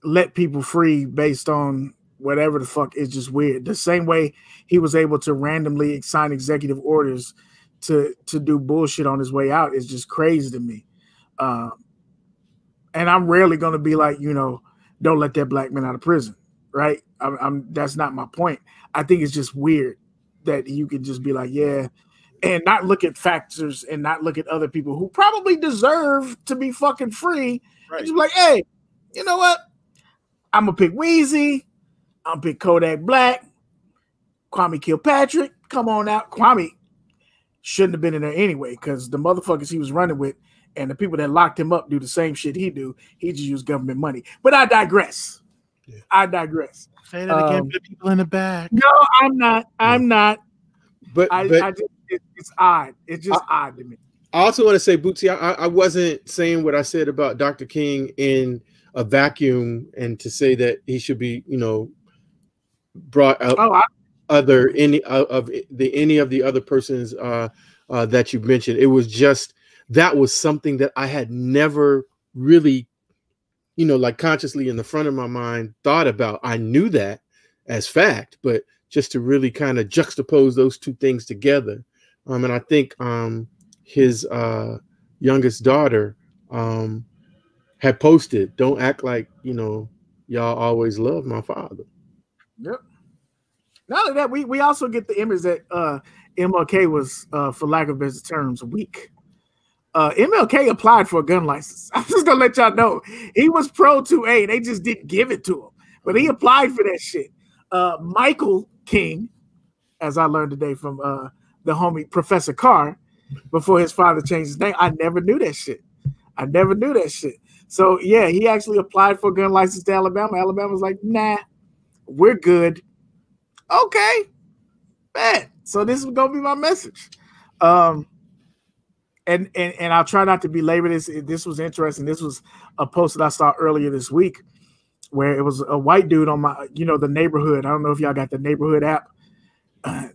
let people free based on whatever the fuck is just weird. The same way he was able to randomly sign executive orders to do bullshit on his way out is just crazy to me. And I'm rarely going to be like, don't let that black man out of prison, right? That's not my point. I think it's just weird that you can just be like, yeah, and not look at factors and not look at other people who probably deserve to be fucking free. Right. And just be like, hey, you know what? I'm going to pick Weezy. I'm going to pick Kodak Black. Kwame Kilpatrick. Come on out. Kwame shouldn't have been in there anyway, because the motherfuckers he was running with and the people that locked him up do the same shit he do. He just used government money. But I digress. Yeah. I digress. Say that again for the people in the back. No, I'm not. I'm not. But it's odd. It's just odd to me. I also want to say, Bootsy, I wasn't saying what I said about Dr. King in a vacuum, and to say that he should be, brought up any of the other persons that you mentioned. It was just, that was something that I had never really, like consciously in the front of my mind thought about. I knew that as fact, but just to really kind of juxtapose those two things together. And I think his youngest daughter had posted, "Don't act like, y'all always love my father." Yep. Not only that, we also get the image that MLK was, for lack of better terms, weak. MLK applied for a gun license. I'm just gonna let y'all know he was pro 2A. They just didn't give it to him, but he applied for that shit. Michael King, as I learned today from the homie Professor Carr, before his father changed his name. I never knew that shit. So yeah, he actually applied for a gun license to Alabama. Alabama was like, nah, we're good. Okay, bad. So this is gonna be my message. And I'll try not to belabor this. This was interesting. This was a post that I saw earlier this week where it was a white dude on my, the neighborhood. I don't know if y'all got the neighborhood app.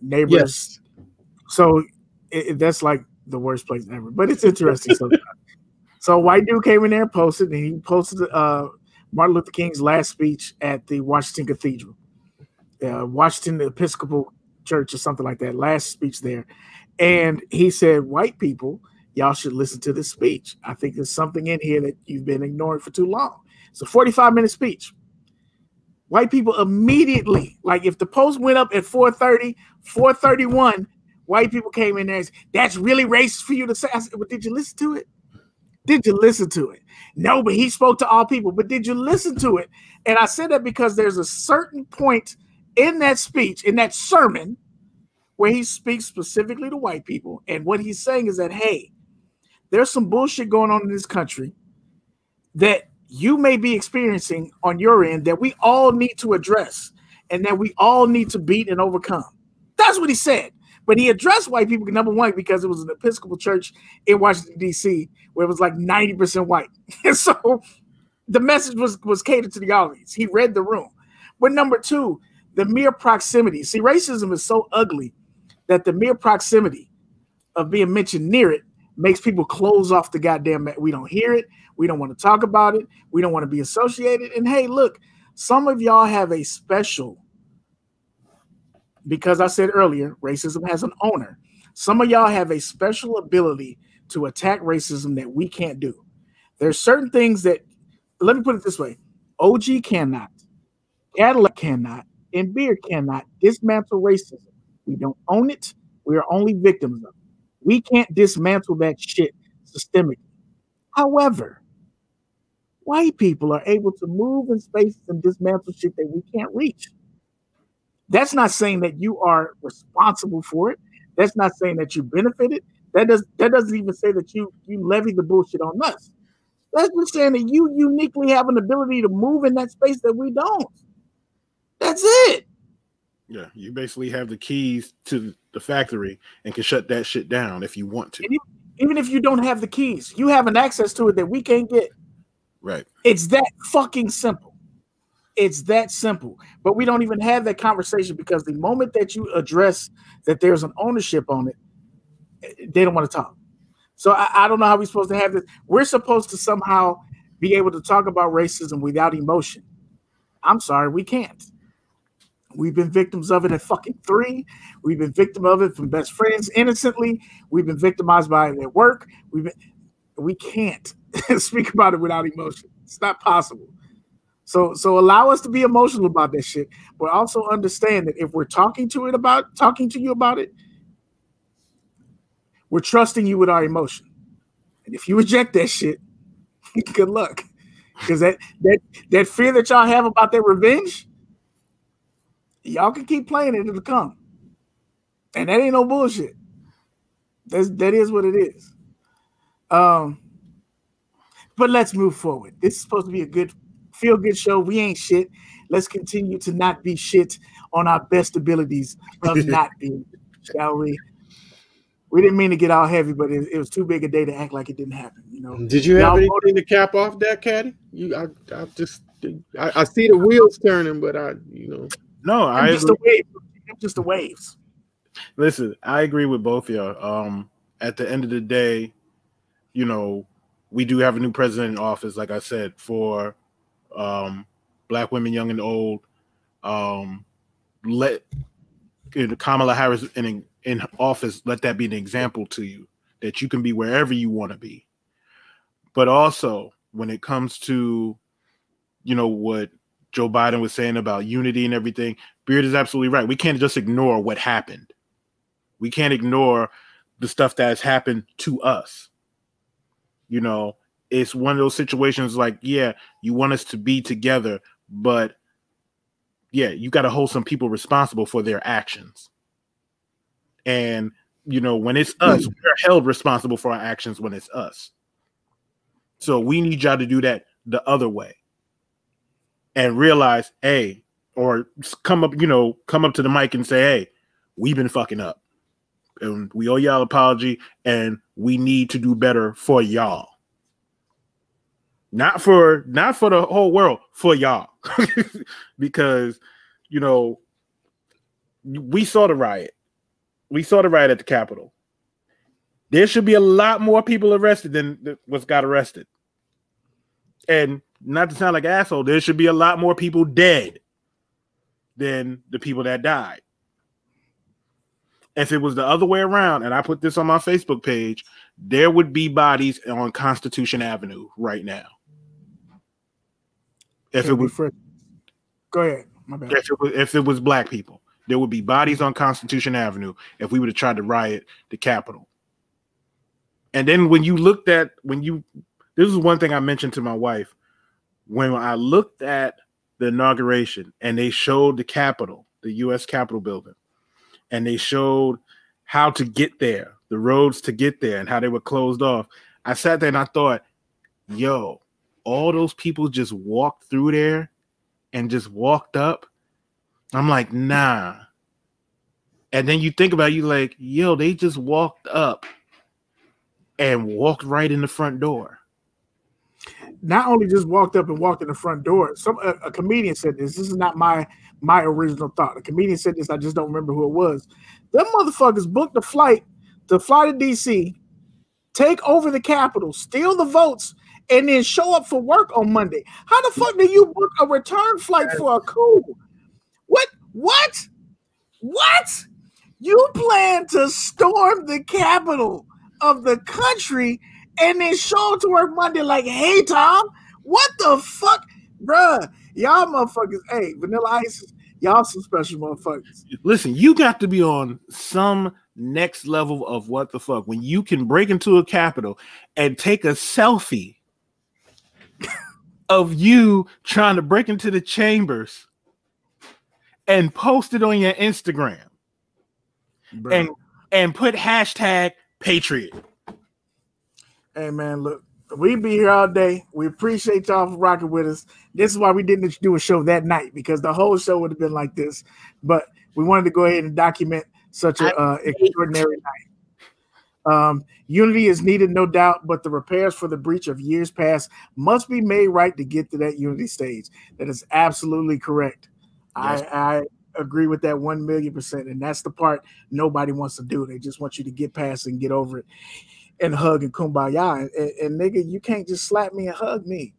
Neighbors. Yes. So that's like the worst place ever, but it's interesting. So a white dude came in there and he posted Martin Luther King's last speech at the Washington Cathedral, Washington Episcopal Church or something like that, last speech there. And he said, white people, y'all should listen to this speech. I think there's something in here that you've been ignoring for too long. It's a 45-minute speech. White people immediately, like if the post went up at 4:30, 4:31, white people came in there and said, that's really racist for you to say. I said, well, did you listen to it? No, but he spoke to all people. But did you listen to it? And I said that because there's a certain point in that speech, in that sermon, where he speaks specifically to white people. And what he's saying is that, hey, there's some bullshit going on in this country that you may be experiencing on your end that we all need to address and that we all need to beat and overcome. That's what he said. But he addressed white people, number one, because it was an Episcopal church in Washington, D.C., where it was like 90% white. And so the message was catered to the audience. He read the room. But number two, the mere proximity. See, racism is so ugly that the mere proximity of being mentioned near it makes people close off the goddamn. We don't hear it. We don't want to talk about it. We don't want to be associated. And hey, look, some of y'all have a special, because I said earlier, racism has an owner. Some of y'all have a special ability to attack racism that we can't do. There's certain things that, let me put it this way, OG cannot, Kadillac cannot, and Beard cannot dismantle racism. We don't own it. We are only victims of it. We can't dismantle that shit systemically. However, white people are able to move in spaces and dismantle shit that we can't reach. That's not saying that you are responsible for it. That's not saying that you benefited. That doesn't even say that you levy the bullshit on us. That's just saying that you uniquely have an ability to move in that space that we don't. That's it. Yeah, you basically have the keys to the factory and can shut that shit down if you want to. Even if you don't have the keys, you have an access to it that we can't get. Right. It's that fucking simple. It's that simple. But we don't even have that conversation because the moment that you address that there's an ownership on it, they don't want to talk. So I don't know how we're supposed to have this. We're supposed to somehow be able to talk about racism without emotion. I'm sorry, we can't. We've been victims of it at fucking 3. We've been victim of it from best friends innocently. We've been victimized by it at work. We can't speak about it without emotion. It's not possible. So allow us to be emotional about that shit, but also understand that if we're talking to you about it, we're trusting you with our emotion. And if you reject that shit, good luck. Because that fear that y'all have about that revenge, y'all can keep playing it, it'll come. And that ain't no bullshit. That is what it is. But let's move forward. This is supposed to be a good feel-good show. We ain't shit. Let's continue to not be shit on our best abilities of not being, shall we? We didn't mean to get all heavy, but it was too big a day to act like it didn't happen. Did you have anything to cap off that, Kadi? I see the wheels turning, but No, I'm just the waves. Listen, I agree with both of y'all. At the end of the day, we do have a new president in office, like I said, for Black women, young and old. Let Kamala Harris in office, let that be an example to you that you can be wherever you want to be. But also, when it comes to, what Joe Biden was saying about unity and everything, Beard is absolutely right. We can't just ignore what happened. We can't ignore the stuff that has happened to us. You know, it's one of those situations like, yeah, you want us to be together, but yeah, you got to hold some people responsible for their actions. And, you know, when it's us, we're held responsible for our actions when it's us. So we need y'all to do that the other way and realize, hey, or come up to the mic and say, hey, we've been fucking up and we owe y'all apology and we need to do better for y'all. Not for the whole world, for y'all. Because, you know, we saw the riot. We saw the riot at the Capitol. There should be a lot more people arrested than what's got arrested. And not to sound like an asshole, there should be a lot more people dead than the people that died. If it was the other way around, and I put this on my Facebook page, there would be bodies on Constitution Avenue right now. If it was, go ahead. My bad. If it was black people, there would be bodies on Constitution Avenue if we would have tried to riot the Capitol. And then when you looked at this is one thing I mentioned to my wife when I looked at the inauguration and they showed the Capitol, the U.S. Capitol building, and they showed how to get there, the roads to get there, and how they were closed off. I sat there and I thought, yo, all those people just walked through there and just walked up. I'm like, nah. And then you think about it, you like, yo, they just walked up and walked right in the front door. Not only just walked up and walked in the front door. A comedian said this. This is not my original thought. A comedian said this. I just don't remember who it was. Them motherfuckers booked a flight to fly to D.C., take over the Capitol, steal the votes, and then show up for work on Monday. How the fuck do you book a return flight for a coup? What? You plan to storm the Capitol of the country and then show up to work Monday like, hey, Tom, what the fuck? Bruh, y'all motherfuckers, hey, Vanilla Ice, y'all some special motherfuckers. Listen, you got to be on some next level of what the fuck when you can break into a Capitol and take a selfie of you trying to break into the chambers and post it on your Instagram. Bro. And put hashtag Patriot. Hey man, look, we be here all day. We appreciate y'all for rocking with us. This is why we didn't do a show that night, because the whole show would have been like this. But we wanted to go ahead and document such an extraordinary night. Unity is needed, no doubt, but the repairs for the breach of years past must be made right to get to that unity stage. That is absolutely correct. Yes. I agree with that 1,000,000%, and that's the part nobody wants to do. They just want you to get past and get over it and hug and kumbaya. And nigga, you can't just slap me and hug me.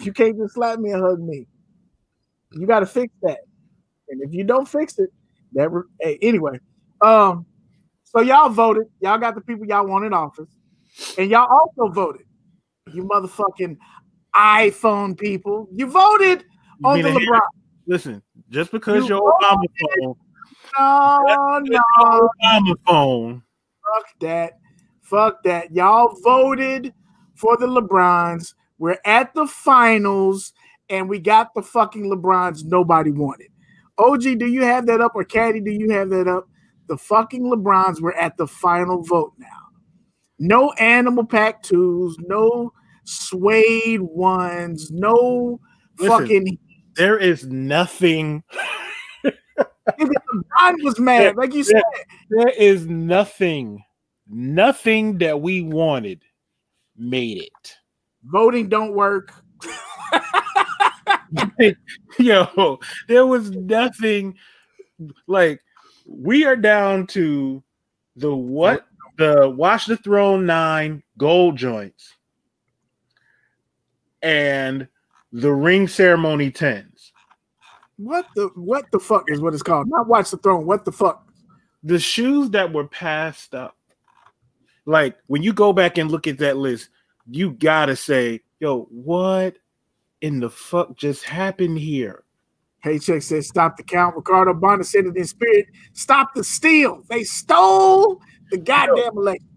You can't just slap me and hug me. You got to fix that. And if you don't fix it, anyway. So y'all voted. Y'all got the people y'all want in office. And y'all also voted. You motherfucking iPhone people. You voted on the LeBron. Listen, just because your Obama phone. Obama phone. Fuck that. Y'all voted for the LeBrons. We're at the finals, and we got the fucking LeBrons nobody wanted. OG, do you have that up? Or Kadi, do you have that up? The fucking LeBrons were at the final vote now. No animal pack 2s, no suede 1s, no fucking. There is nothing. LeBron was mad, like you said. There is nothing that we wanted made it. Voting don't work. Yo, there was nothing. Like, we are down to the Watch the Throne 9 gold joints and the ring ceremony 10s. What the fuck is what it's called? Not Watch the Throne. What the fuck? The shoes that were passed up. Like, when you go back and look at that list, you gotta say, yo, what in the fuck just happened here? Paycheck says, stop the count. Ricardo Bonner said it in spirit. Stop the steal. They stole the goddamn election.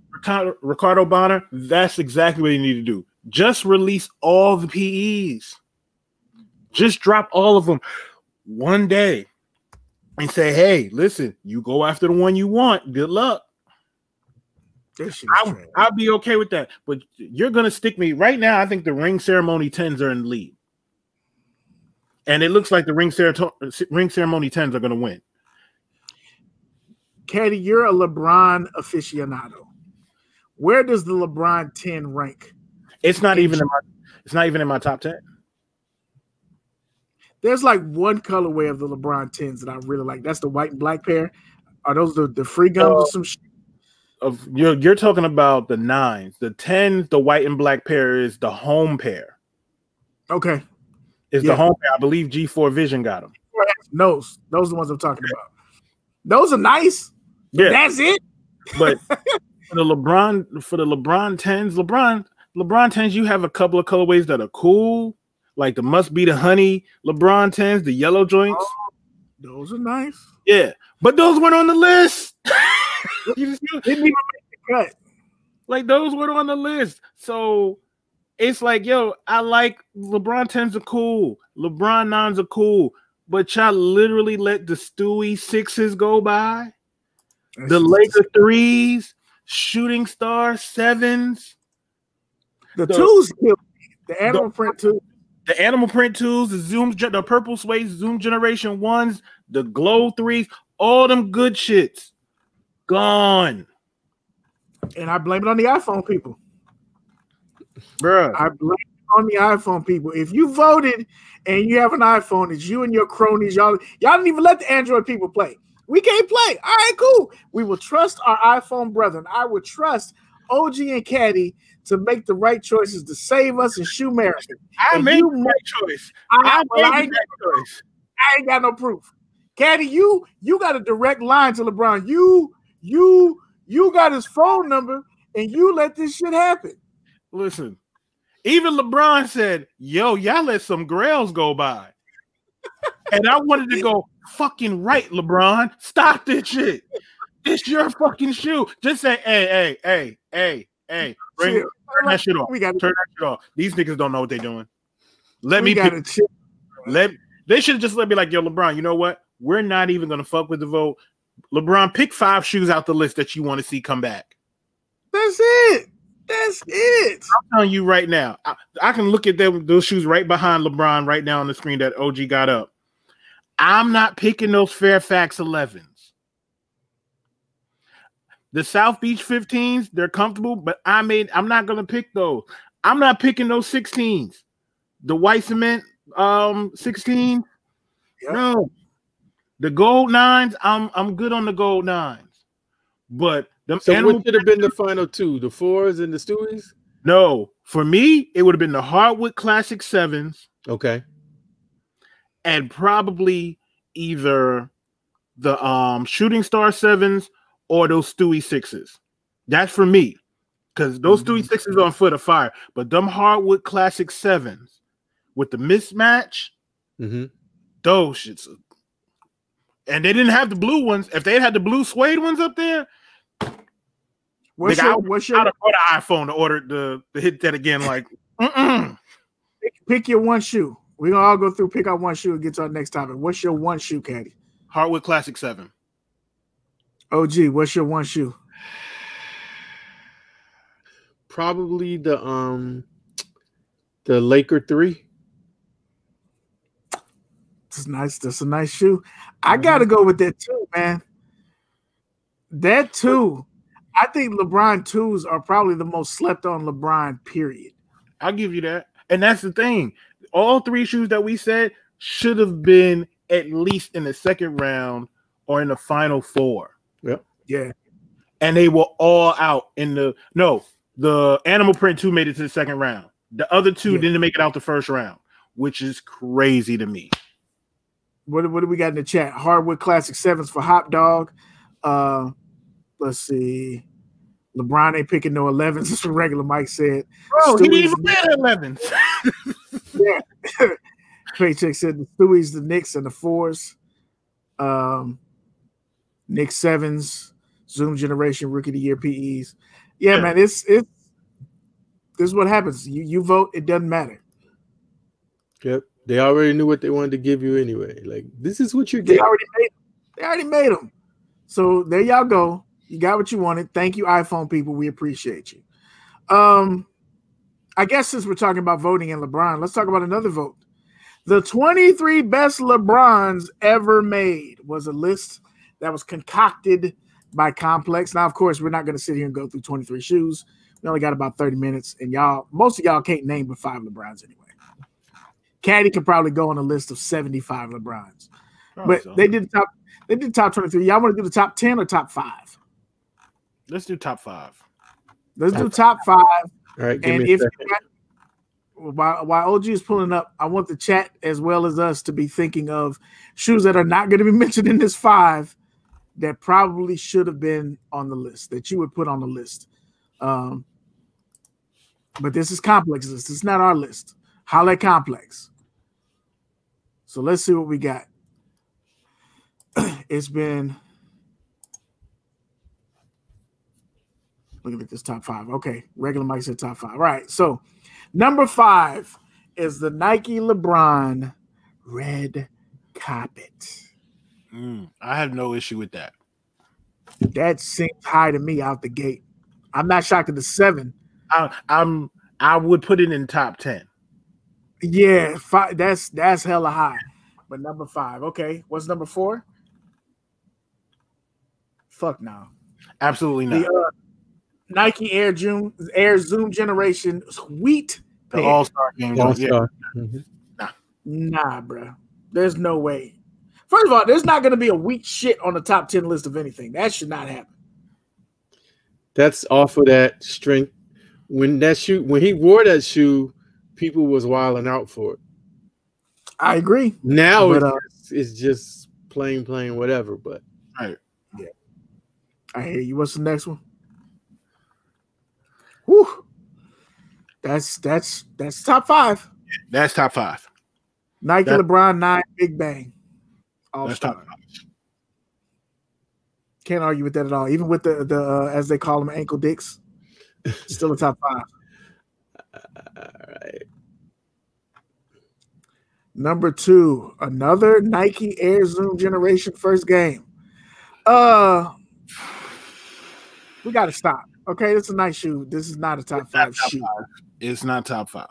Ricardo Bonner, that's exactly what you need to do. Just release all the PEs. Just drop all of them one day and say, hey, listen, you go after the one you want. Good luck. I'll be okay with that. But you're going to stick me right now. I think the ring ceremony 10s are in the lead. And it looks like the ring ceremony 10s are going to win. Kadi, you're a LeBron aficionado. Where does the LeBron 10 rank? It's not even in my top 10. There's like one colorway of the LeBron 10s that I really like. That's the white and black pair. Are those the free gums or some shit? You're talking about the 9s. The 10s, the white and black pair is the home pair. Okay. It's the home pair. I believe G4 Vision got them. Those are the ones I'm talking about. Those are nice. Yeah. That's it. But for the LeBron 10s, LeBron 10s, you have a couple of colorways that are cool. Like the Must Be the Honey LeBron 10s, the yellow joints. Oh, those are nice. Yeah. But those weren't on the list. Didn't even make the cut. Like those weren't on the list. So it's like, yo, I like LeBron 10s are cool. LeBron 9s are cool. But y'all literally let the Stewie 6s go by. The Laker 3s, Shooting Star 7s. The 2s kill me. The animal print 2. The animal print 2s, the purple suede Zoom Generation 1s, the glow 3s, all them good shits. Gone. And I blame it on the iPhone people. Bruh. I blame it on the iPhone people. If you voted and you have an iPhone, it's you and your cronies. Y'all didn't even let the Android people play. We can't play. All right, cool. We will trust our iPhone brethren. I would trust OG and Kadi to make the right choices to save us and shoe marathon. I made the right choice. I ain't got no proof. Kadi, you got a direct line to LeBron. You got his phone number and you let this shit happen. Listen, even LeBron said, yo, y'all let some grails go by. And I wanted to go, fucking right, LeBron. Stop this shit. It's your fucking shoe. Just say, hey. Turn that shit off. Turn that shit off. These niggas don't know what they're doing. They should have just let me like, yo, LeBron, you know what? We're not even going to fuck with the vote. LeBron, pick 5 shoes out the list that you want to see come back. That's it. I'm telling you right now. I can look at those shoes right behind LeBron right now on the screen that OG got up. I'm not picking those Fairfax 11s. The South Beach 15s, they're comfortable, but I'm not going to pick those. I'm not picking those 16s. The white cement 16. Yep. No. The gold 9s, I'm good on the gold 9s. But what should have been the final 2? The 4s and the Stewies? No. For me, it would have been the Hardwood Classic 7s. Okay. And probably either the Shooting Star 7s or those Stewie 6s. That's for me. Because those Stewie 6s on foot are fire. But them Hardwood Classic 7s with the mismatch, those shits. And they didn't have the blue ones. If they had the blue suede ones up there, I'd have bought an iPhone to order to hit that again. Like, Pick your one shoe. We're going to all go through, pick out one shoe and get to our next topic. What's your one shoe, Kadi? Hardwood Classic 7. OG, what's your one shoe? Probably the Laker 3. That's nice. That's a nice shoe. I gotta go with that too, man. That too. I think LeBron 2s are probably the most slept on LeBron, period. I'll give you that. And that's the thing. All 3 shoes that we said should have been at least in the second round or in the final 4. Yep. Yeah. And they were all out in the Animal Print 2 made it to the second round. The other 2 didn't make it out the first round, which is crazy to me. What do we got in the chat? Hardwood Classic 7s for Hot Dog. Let's see. LeBron ain't picking no 11s. That's what regular Mike said. Bro, he didn't even wear 11s. Yeah. Paycheck said the Stewies, the Knicks, and the 4s. Knicks 7s, Zoom Generation Rookie of the Year PEs. Yeah, man, this is what happens. You vote, it doesn't matter. Yep. They already knew what they wanted to give you anyway. Like, this is what you're They getting. already made them. So there y'all go. You got what you wanted. Thank you, iPhone people. We appreciate you. I guess since we're talking about voting and LeBron, let's talk about another vote. The 23 best LeBrons ever made was a list that was concocted by Complex. Now, of course, we're not going to sit here and go through 23 shoes. We only got about 30 minutes, and most of y'all can't name but 5 LeBrons anyway. Kadi could probably go on a list of 75 LeBrons. But they did top 23. Y'all want to do the top 10 or top 5? Let's do top 5. Let's do top 5. All right, give and me a if second. while OG is pulling up, I want the chat as well as us to be thinking of shoes that are not going to be mentioned in this 5 that probably should have been on the list, that you would put on the list. But this is Complex's list. It's not our list. Holla at Complex. So let's see what we got. It's been looking at this top 5. Okay, regular Mike said top 5. All right, so number 5 is the Nike LeBron red carpet. I have no issue with that. That seems high to me out the gate. I'm not shocked at the 7. I would put it in top 10. Yeah, 5, that's hella high. But number 5, okay. What's number 4? Fuck no. Absolutely not. The Nike Air Zoom Generation Sweet The All-Star game. All-Star. Yeah. Nah, bro. There's no way. First of all, there's not going to be a weak shit on the top 10 list of anything. That should not happen. That's off of that strength. When he wore that shoe, people was wilding out for it. I agree. Now it's just plain whatever. But right. Yeah. I hear you. What's the next one? Whew. That's top 5. That's top 5. Nike LeBron 9 Big Bang. That's top 5. Can't argue with that at all. Even with the as they call them, ankle dicks. Still a top 5. All right. Number 2, another Nike Air Zoom Generation first game. We got to stop. Okay, this is a nice shoe. This is not a top 5 shoe. It's not top 5.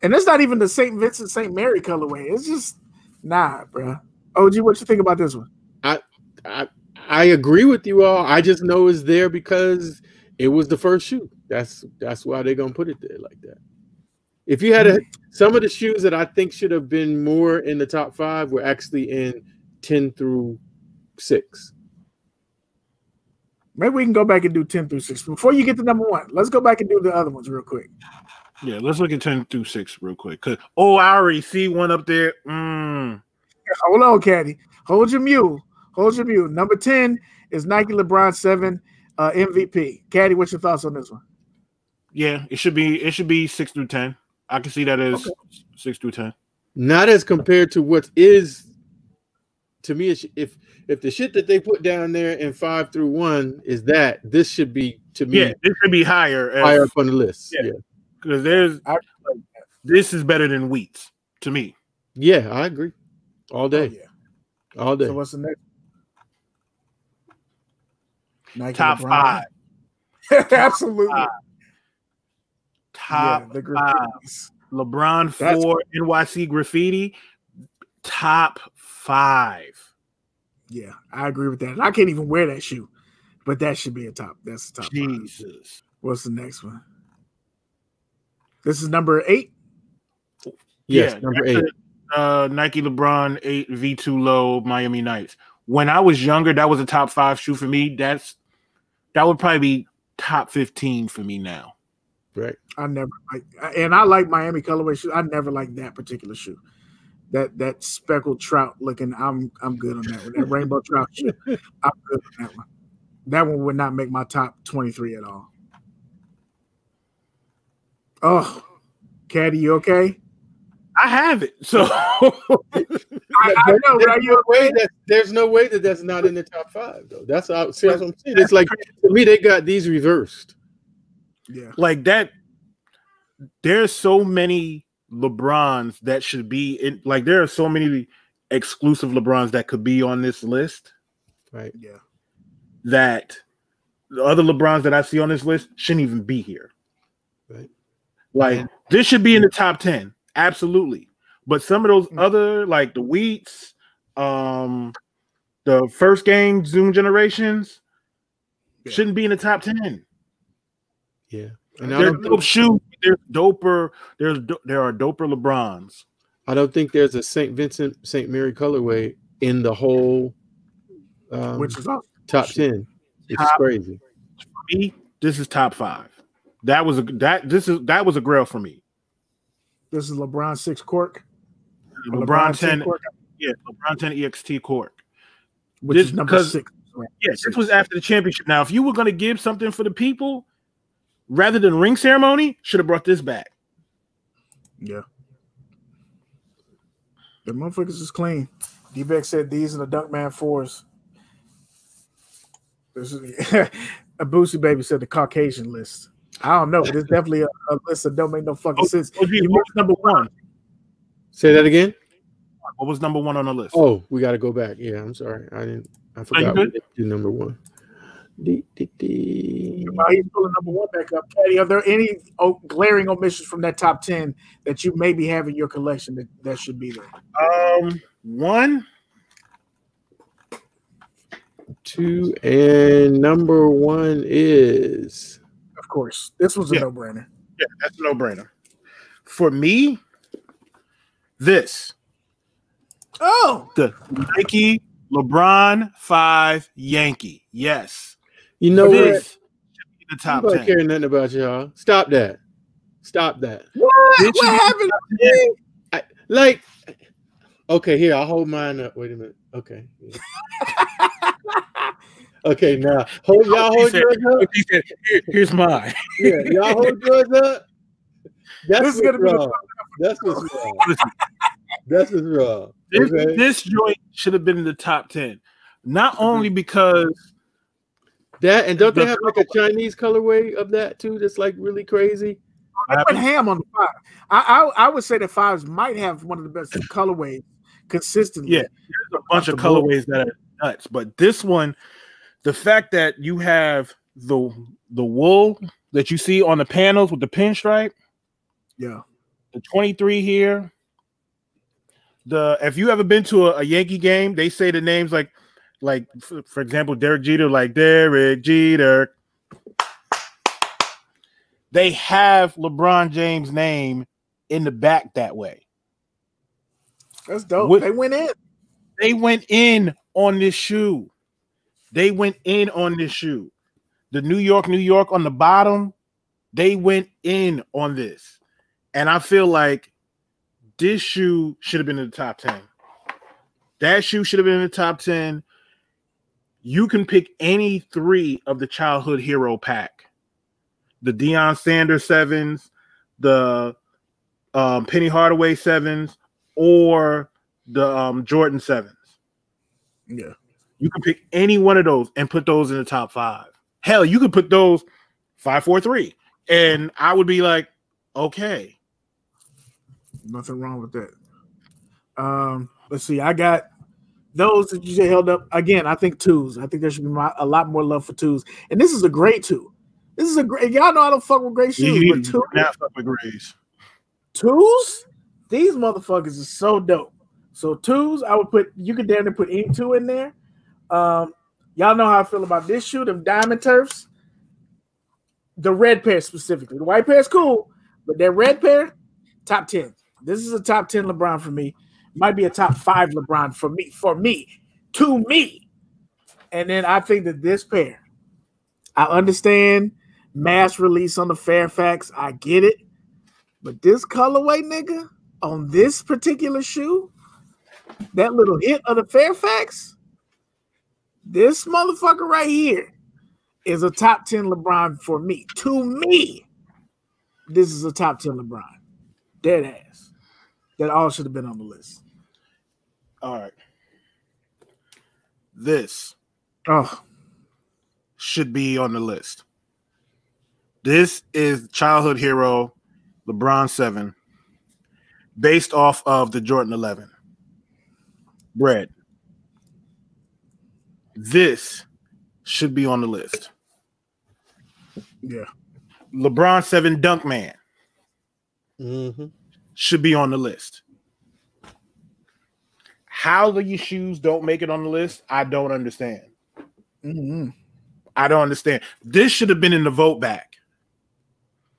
And it's not even the St. Vincent St. Mary colorway. It's just bro. OG, what you think about this one? I agree with you all. I just know it's there because it was the first shoe. That's why they're gonna put it there like that. If you had some of the shoes that I think should have been more in the top 5 were actually in 10 through 6. Maybe we can go back and do 10 through 6. Before you get to number 1, let's go back and do the other ones real quick. Yeah, let's look at 10 through 6 real quick. I already see one up there. Hold on, Kadi. Hold your mule. Number 10 is Nike LeBron 7 MVP. Kadi, what's your thoughts on this one? Yeah, it should be 6 through 10. I can see that as 6 through 10. Not as compared to what is to me. If the shit that they put down there in 5 through 1 is that, this should be, to me, it should be higher up on the list. Yeah, because this is better than Wheats to me. Yeah, I agree. All day. Oh, yeah. All day. So what's the next? Nike Top LeBron. 5. Absolutely. Top the 5. LeBron 4 NYC graffiti. Top 5. Yeah, I agree with that. And I can't even wear that shoe, but that should be a top. That's the top. Jesus. 5. What's the next one? This is number 8. Yes, number 8. Nike LeBron 8 V2 Low Miami Nights. When I was younger, that was a top 5 shoe for me. That would probably be top 15 for me now. Right. I like Miami colorway shoes. I never liked that particular shoe. That speckled trout looking. I'm good on that one. That rainbow trout shoe. I'm good on that one. That one would not make my top 23 at all. Oh, Kadi, you okay? I have it. So I know. But are you okay? There's no way that that's not in the top 5 though. That's how. See, that's what I'm saying. It's like to me, they got these reversed. Yeah, like that. There's so many LeBrons that should be in. Like there are so many exclusive LeBrons that could be on this list. Right. yeah. That the other LeBrons that I see on this list shouldn't even be here. Right. Like this should be in the top 10. Absolutely. But some of those other, like the Wheats, the first game Zoom generations, shouldn't be in the top 10. Yeah. And there's dope shoes. There's doper. There are doper LeBrons. I don't think there's a St. Vincent St. Mary colorway in the whole Which is awesome. top 10. It's crazy. For me, this is top 5. That was a grail for me. This is LeBron 6 Cork. LeBron 10 Cork. Yeah, LeBron 10 EXT Cork. Which is number 6. Right. Yes, this was after the championship. Now, if you were going to give something for the people, rather than ring ceremony, should have brought this back. Yeah. The motherfuckers is clean. D-Beck said these are the Dunkman 4s. This is a Boosie Baby said the Caucasian list. I don't know, but it's definitely a list that don't make no fucking sense. What was number 1? Say that again. What was number 1 on the list? Oh, we got to go back. Yeah, I'm sorry. I forgot we did do number 1. While he's pulling number 1 back up, Kadi, are there any glaring omissions from that top 10 that you maybe have in your collection that should be there? 1, 2, and number 1 is, of course, this was a no-brainer. Yeah, that's a no-brainer. For me, this. Oh, the Nike LeBron 5 Yankee. Yes. You know this what? The top I 10. don't care nothing about y'all. Stop that. Stop that. What happened? Okay, here, I'll hold mine up. Wait a minute. Okay. Okay, now y'all hold yours up. He said, here's mine. Yeah, y'all hold yours up. That's what's wrong. That's what's wrong. This joint should have been in the top 10. Not only because that, and don't they have like a Chinese colorway of that too? That's like really crazy. I went ham on the 5. I would say the 5s might have one of the best colorways consistently. Yeah, there's a bunch of colorways that are nuts, but this one, the fact that you have the wool that you see on the panels with the pinstripe, yeah, the 23 here. If you ever been to a Yankee game, they say the names like for example, Derek Jeter, like Derek Jeter. They have LeBron James' name in the back that way. That's dope. They went in. They went in on this shoe. They went in on this shoe. The New York on the bottom, they went in on this. And I feel like this shoe should have been in the top 10. That shoe should have been in the top 10. You can pick any 3 of the childhood hero pack. The Deion Sanders 7s, the Penny Hardaway 7s, or the Jordan 7s. Yeah. You can pick any one of those and put those in the top 5. Hell, you could put those 5, 4, 3. And I would be like, okay. Nothing wrong with that. Let's see. I got those that you just held up. Again, I think 2s. I think there should be a lot more love for 2s. And this is a great 2. This is a great. Y'all know I don't fuck with great shoes, but 2s. Not fuck with grays. 2s? These motherfuckers is so dope. So 2s, I would put. You could damn near put any 2 in there. Y'all know how I feel about this shoe, them diamond turfs. The red pair specifically. The white pair is cool, but that red pair, top 10. This is a top 10 LeBron for me. Might be a top 5 LeBron for me, to me. And then I think that this pair, I understand mass release on the Fairfax. I get it. But this colorway, nigga, on this particular shoe, that little hit of the Fairfax, this motherfucker right here is a top 10 LeBron for me. To me, this is a top 10 LeBron. Dead ass. that all should have been on the list. All right. This should be on the list. This is childhood hero LeBron 7, based off of the Jordan 11. Bread. This should be on the list. Yeah. LeBron 7 Dunk Man should be on the list. How the shoes don't make it on the list, I don't understand. I don't understand. This should have been in the vote back.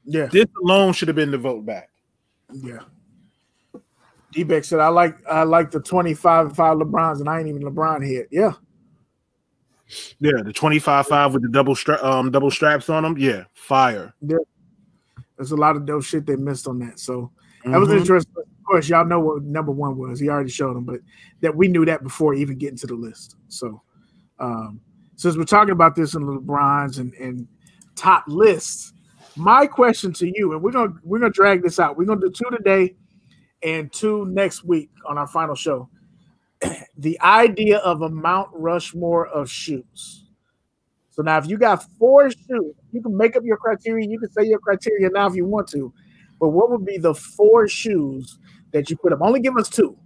Yeah. This alone should have been the vote back. Yeah. D-Beck said, I like the 25 LeBrons, and I ain't even LeBron here. Yeah. Yeah, the 25-5 with the double straps on them. Yeah, fire. Yeah. There's a lot of dope shit they missed on that. So that was interesting. Of course, y'all know what number one was. He already showed them, but that we knew that before even getting to the list. So since we're talking about this in the LeBrons and top lists, my question to you, and we're gonna drag this out. We're gonna do 2 today and 2 next week on our final show. The idea of a Mount Rushmore of shoes. So now, if you got 4 shoes, you can make up your criteria. You can say your criteria now if you want to. But what would be the 4 shoes that you put up? Only give us 2.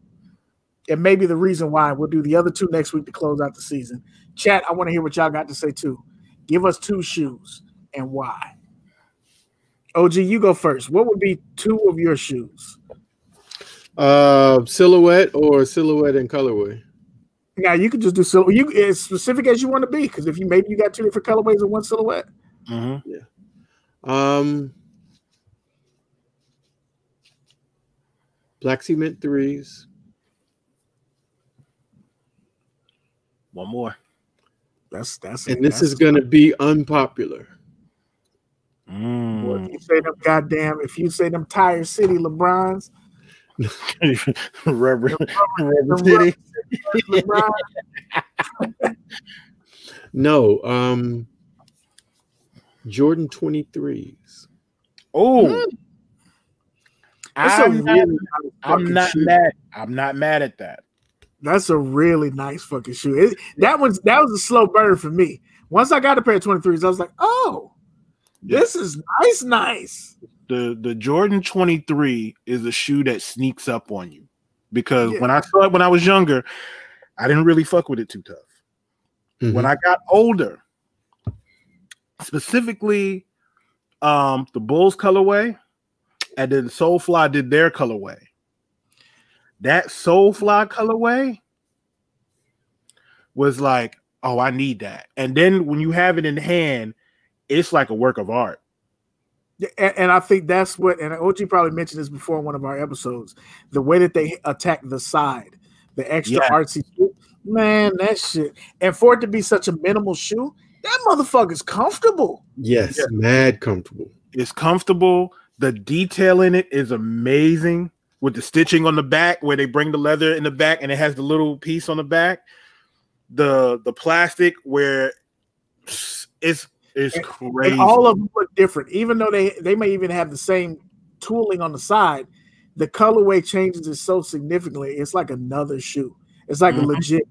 And maybe the reason why. We'll do the other 2 next week to close out the season. Chat, I want to hear what y'all got to say too. Give us 2 shoes and why. OG, you go first. What would be 2 of your shoes? Silhouette or silhouette and colorway? Now you can just do silhouette. You as specific as you want to be, because if you got 2 different colorways and 1 silhouette. Yeah. Black cement 3s. One more. That's and this is gonna be unpopular. Boy, if you say them Tire City LeBrons, Rubber City. No, Jordan 23s. Oh, I'm not mad. I'm not mad at that. That's a really nice fucking shoe. That was a slow burn for me. Once I got a pair of 23s, I was like, oh, this is nice. The Jordan 23 is a shoe that sneaks up on you, because when I saw it when I was younger, I didn't really fuck with it too tough. When I got older, specifically the Bulls colorway, and then Soulfly did their colorway. That Soulfly colorway was like, oh, I need that. And then when you have it in hand, it's like a work of art. And I think that's what, and OG probably mentioned this before in one of our episodes, the way that they attack the side, the extra artsy shoe, man, that shit. And for it to be such a minimal shoe, that motherfucker's comfortable. Yes, mad comfortable. It's comfortable. The detail in it is amazing, with the stitching on the back where they bring the leather in the back and it has the little piece on the back. The plastic where it's crazy. And all of them look different, even though they may even have the same tooling on the side. The colorway changes it so significantly. It's like another shoe. It's like a legit,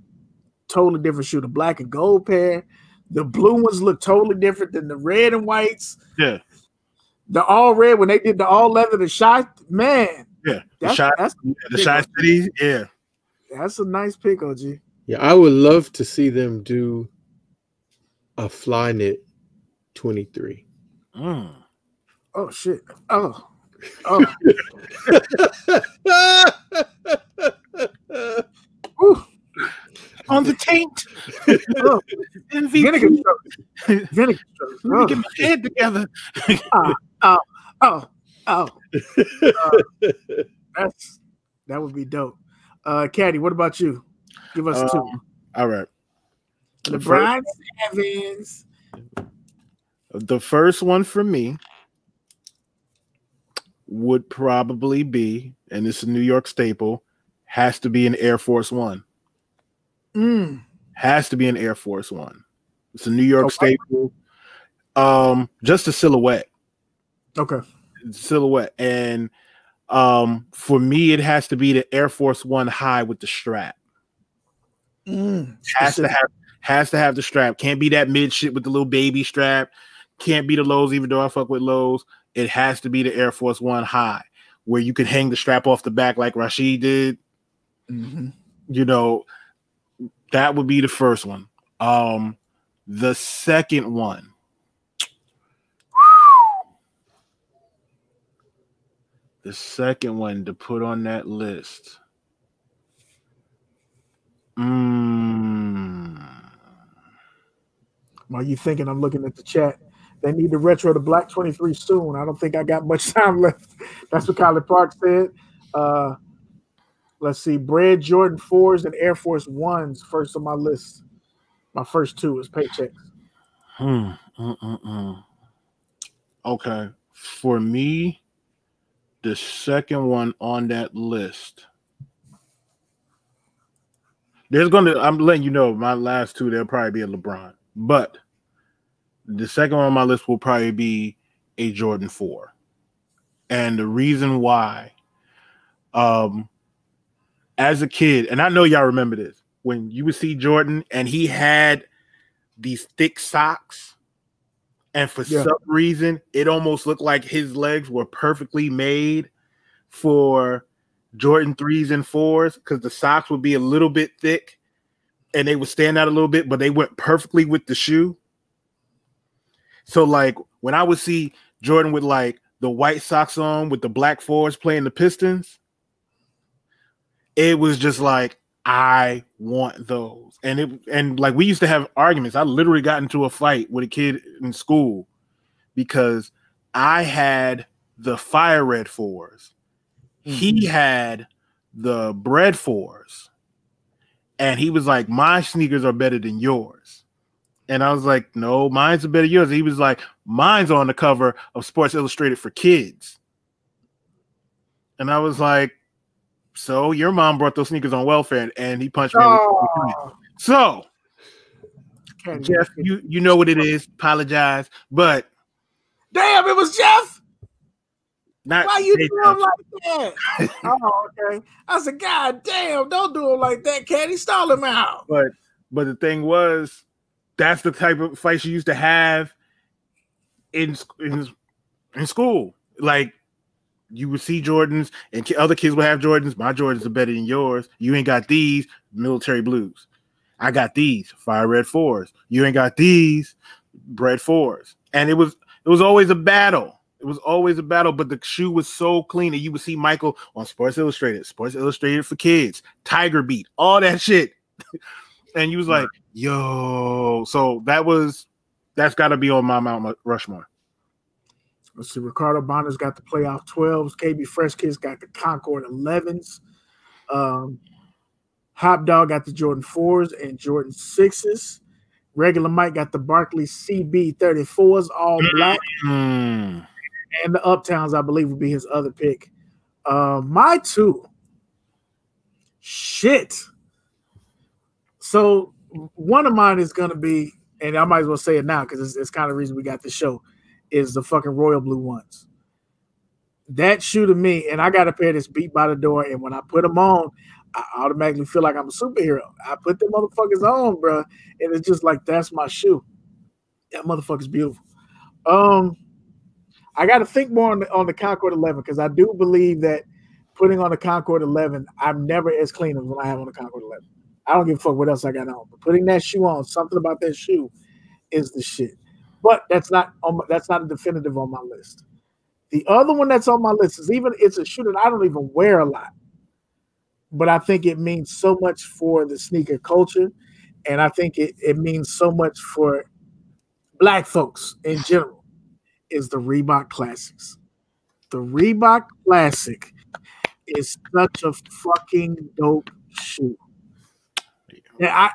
totally different shoe. The black and gold pair, the blue ones look totally different than the red and whites. Yeah, the all red when they did the all leather, the shy man. Yeah, the shy cities. Yeah, that's a nice pick, OG. Yeah, I would love to see them do a fly knit 23. Oh shit! Oh. On the taint. Vinegar strokes. Vinegar strokes. Let me get my head together. That would be dope. Kadi, what about you? Give us 2. All right. LeBron Evans. The first one for me would probably be, and it's a New York staple, has to be an Air Force One. Has to be an Air Force One. It's a New York staple. Just a silhouette. Okay. Silhouette. And For me, it has to be the Air Force One high with the strap. Has to have the strap. Can't be that mid shit with the little baby strap. Can't be the lows, even though I fuck with lows. It has to be the Air Force One high, where you could hang the strap off the back like Rashid did. You know, that would be the first one. The second one. The second one to put on that list. While you thinking, I'm looking at the chat. They need to retro the Black 23 soon. I don't think I got much time left. That's what Kylie Park said. Let's see. Bread Jordan 4s and Air Force 1s first on my list. My first two is paychecks. Okay. For me, the second one on that list. I'm letting you know, my last two, there'll probably be a LeBron. But the second one on my list will probably be a Jordan 4. And the reason why, as a kid, and I know y'all remember this, when you would see Jordan and he had these thick socks, and for some reason, it almost looked like his legs were perfectly made for Jordan 3s and 4s, because the socks would be a little bit thick and they would stand out a little bit, but they went perfectly with the shoe. So like when I would see Jordan with like the white socks on with the black 4s playing the Pistons, it was just like, I want those. And like we used to have arguments. I literally got into a fight with a kid in school because I had the fire red 4s. He had the bread 4s. And he was like, my sneakers are better than yours. And I was like, no, mine's are better than yours. He was like, mine's on the cover of Sports Illustrated for kids. And I was like, so your mom brought those sneakers on welfare, and he punched me. So, Jeff, you know what it is. Apologize, but damn, it was Jeff. Why you do him like that? Oh, okay. I said, God damn, don't do him like that, Kadi. Stall him out. But the thing was, that's the type of fights you used to have in school. Like, you would see Jordans, and other kids would have Jordans. My Jordans are better than yours. You ain't got these military blues. I got these fire red 4s. You ain't got these bread 4s. And it was always a battle. It was always a battle, but the shoe was so clean that you would see Michael on Sports Illustrated for kids, Tiger Beat, all that shit. And you was like, yo. So that's got to be on my Mount Rushmore. Let's see. Ricardo Bonner's got the playoff 12s. KB Fresh Kids got the Concord 11s. Hop Dog got the Jordan 4s and Jordan 6s. Regular Mike got the Barkley CB 34s, all black. And the Uptowns, I believe, would be his other pick. My two. Shit. So one of mine is going to be, and I might as well say it now because it's kind of the reason we got the show, is the fucking royal blue ones. That shoe to me, and I got a pair that's beat by the door, and when I put them on, I automatically feel like I'm a superhero. I put them motherfuckers on, bro, and it's just like, that's my shoe. That motherfucker's beautiful. I got to think more on the Concord 11 because I do believe that putting on the Concord 11, I'm never as clean as when I have on the Concord 11. I don't give a fuck what else I got on, but putting that shoe on, something about that shoe is the shit. But that's not a definitive on my list. The other one that's on my list it's a shoe that I don't even wear a lot, but I think it means so much for the sneaker culture, and I think it means so much for black folks in general, is the Reebok Classics. The Reebok Classic is such a fucking dope shoe. Yeah,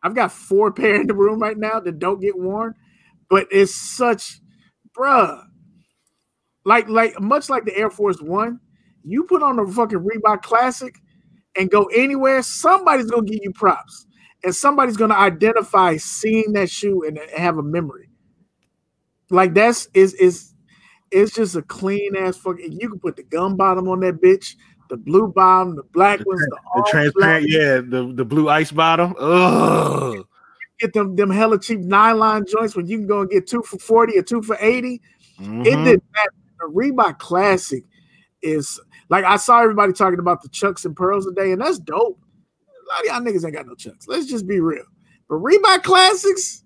I've got 4 pair in the room right now that don't get worn, but it's such, bruh, like much like the Air Force One, you put on a fucking Reebok Classic and go anywhere, somebody's gonna give you props, and somebody's gonna identify seeing that shoe and have a memory. Like It's just a clean ass fucking. You can put the gum bottom on that bitch, the blue bottom, the black ones, the transparent, yeah, the blue ice bottom. Ugh. Get them hella cheap nylon joints when you can go and get 2 for 40 or 2 for 80. Mm-hmm. It did that. The Reebok Classic is like, I saw everybody talking about the Chucks and Pearls today, and that's dope. A lot of y'all niggas ain't got no Chucks. Let's just be real. But Reebok Classics,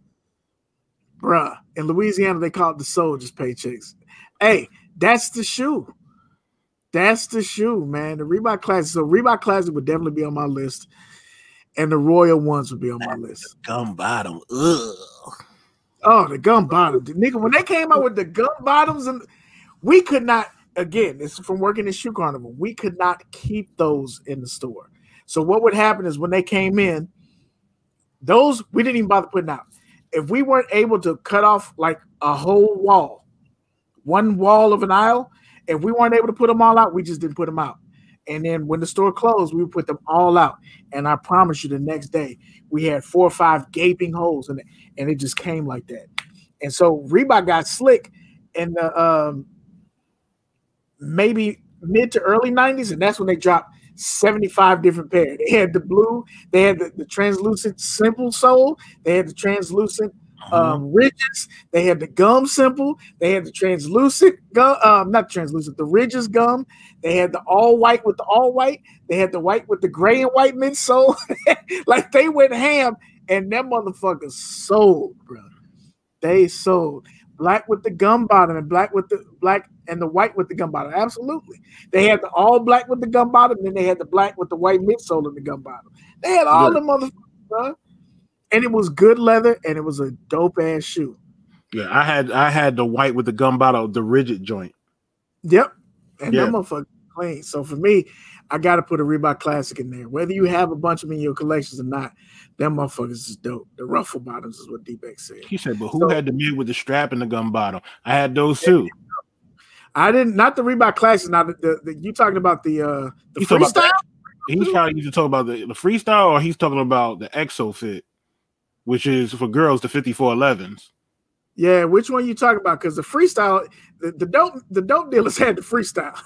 bruh, in Louisiana they call it the soldiers' paychecks. Hey, that's the shoe. That's the shoe, man. The Reebok Classic. So Reebok Classic would definitely be on my list, and the Royal ones would be on my list. Gum bottom. Ugh. Oh, the gum bottom. Nigga, when they came out with the gum bottoms, and we could not, again, this is from working at Shoe Carnival, we could not keep those in the store. So what would happen is when they came in, those we didn't even bother putting out. If we weren't able to cut off like a whole wall, one wall of an aisle, if we weren't able to put them all out, we just didn't put them out. And then when the store closed, we would put them all out. And I promise you the next day, we had 4 or 5 gaping holes in it. And it just came like that. And so Reebok got slick in the maybe mid to early 90s. And that's when they dropped 75 different pairs. They had the blue. They had the translucent simple sole. They had the translucent ridges. They had the gum simple. They had the translucent gum, not translucent, the ridges gum. They had the all white with the all white. They had the white with the gray and white midsole. Like they went ham, and them motherfuckers sold, bro. They sold black with the gum bottom and black and the white with the gum bottom. Absolutely. They had the all black with the gum bottom, and then they had the black with the white midsole and the gum bottom. They had all the motherfuckers, bro. And it was good leather, and it was a dope ass shoe. Yeah, I had the white with the gum bottom, the rigid joint. Yep, and that motherfucker clean. So for me, I got to put a Reebok Classic in there. Whether you have a bunch of them in your collections or not, them motherfuckers is dope. The ruffle bottoms is what D-Beck said. He said, but who had the mid with the strap and the gum bottom? I had those too. I didn't. Not the Reebok Classic. Now you talking about the freestyle? He's trying to talk about the freestyle, or he's talking about the Exo Fit, which is for girls, the 5411s. Yeah, which one you talking about? Because the freestyle, the dope dealers had the freestyle.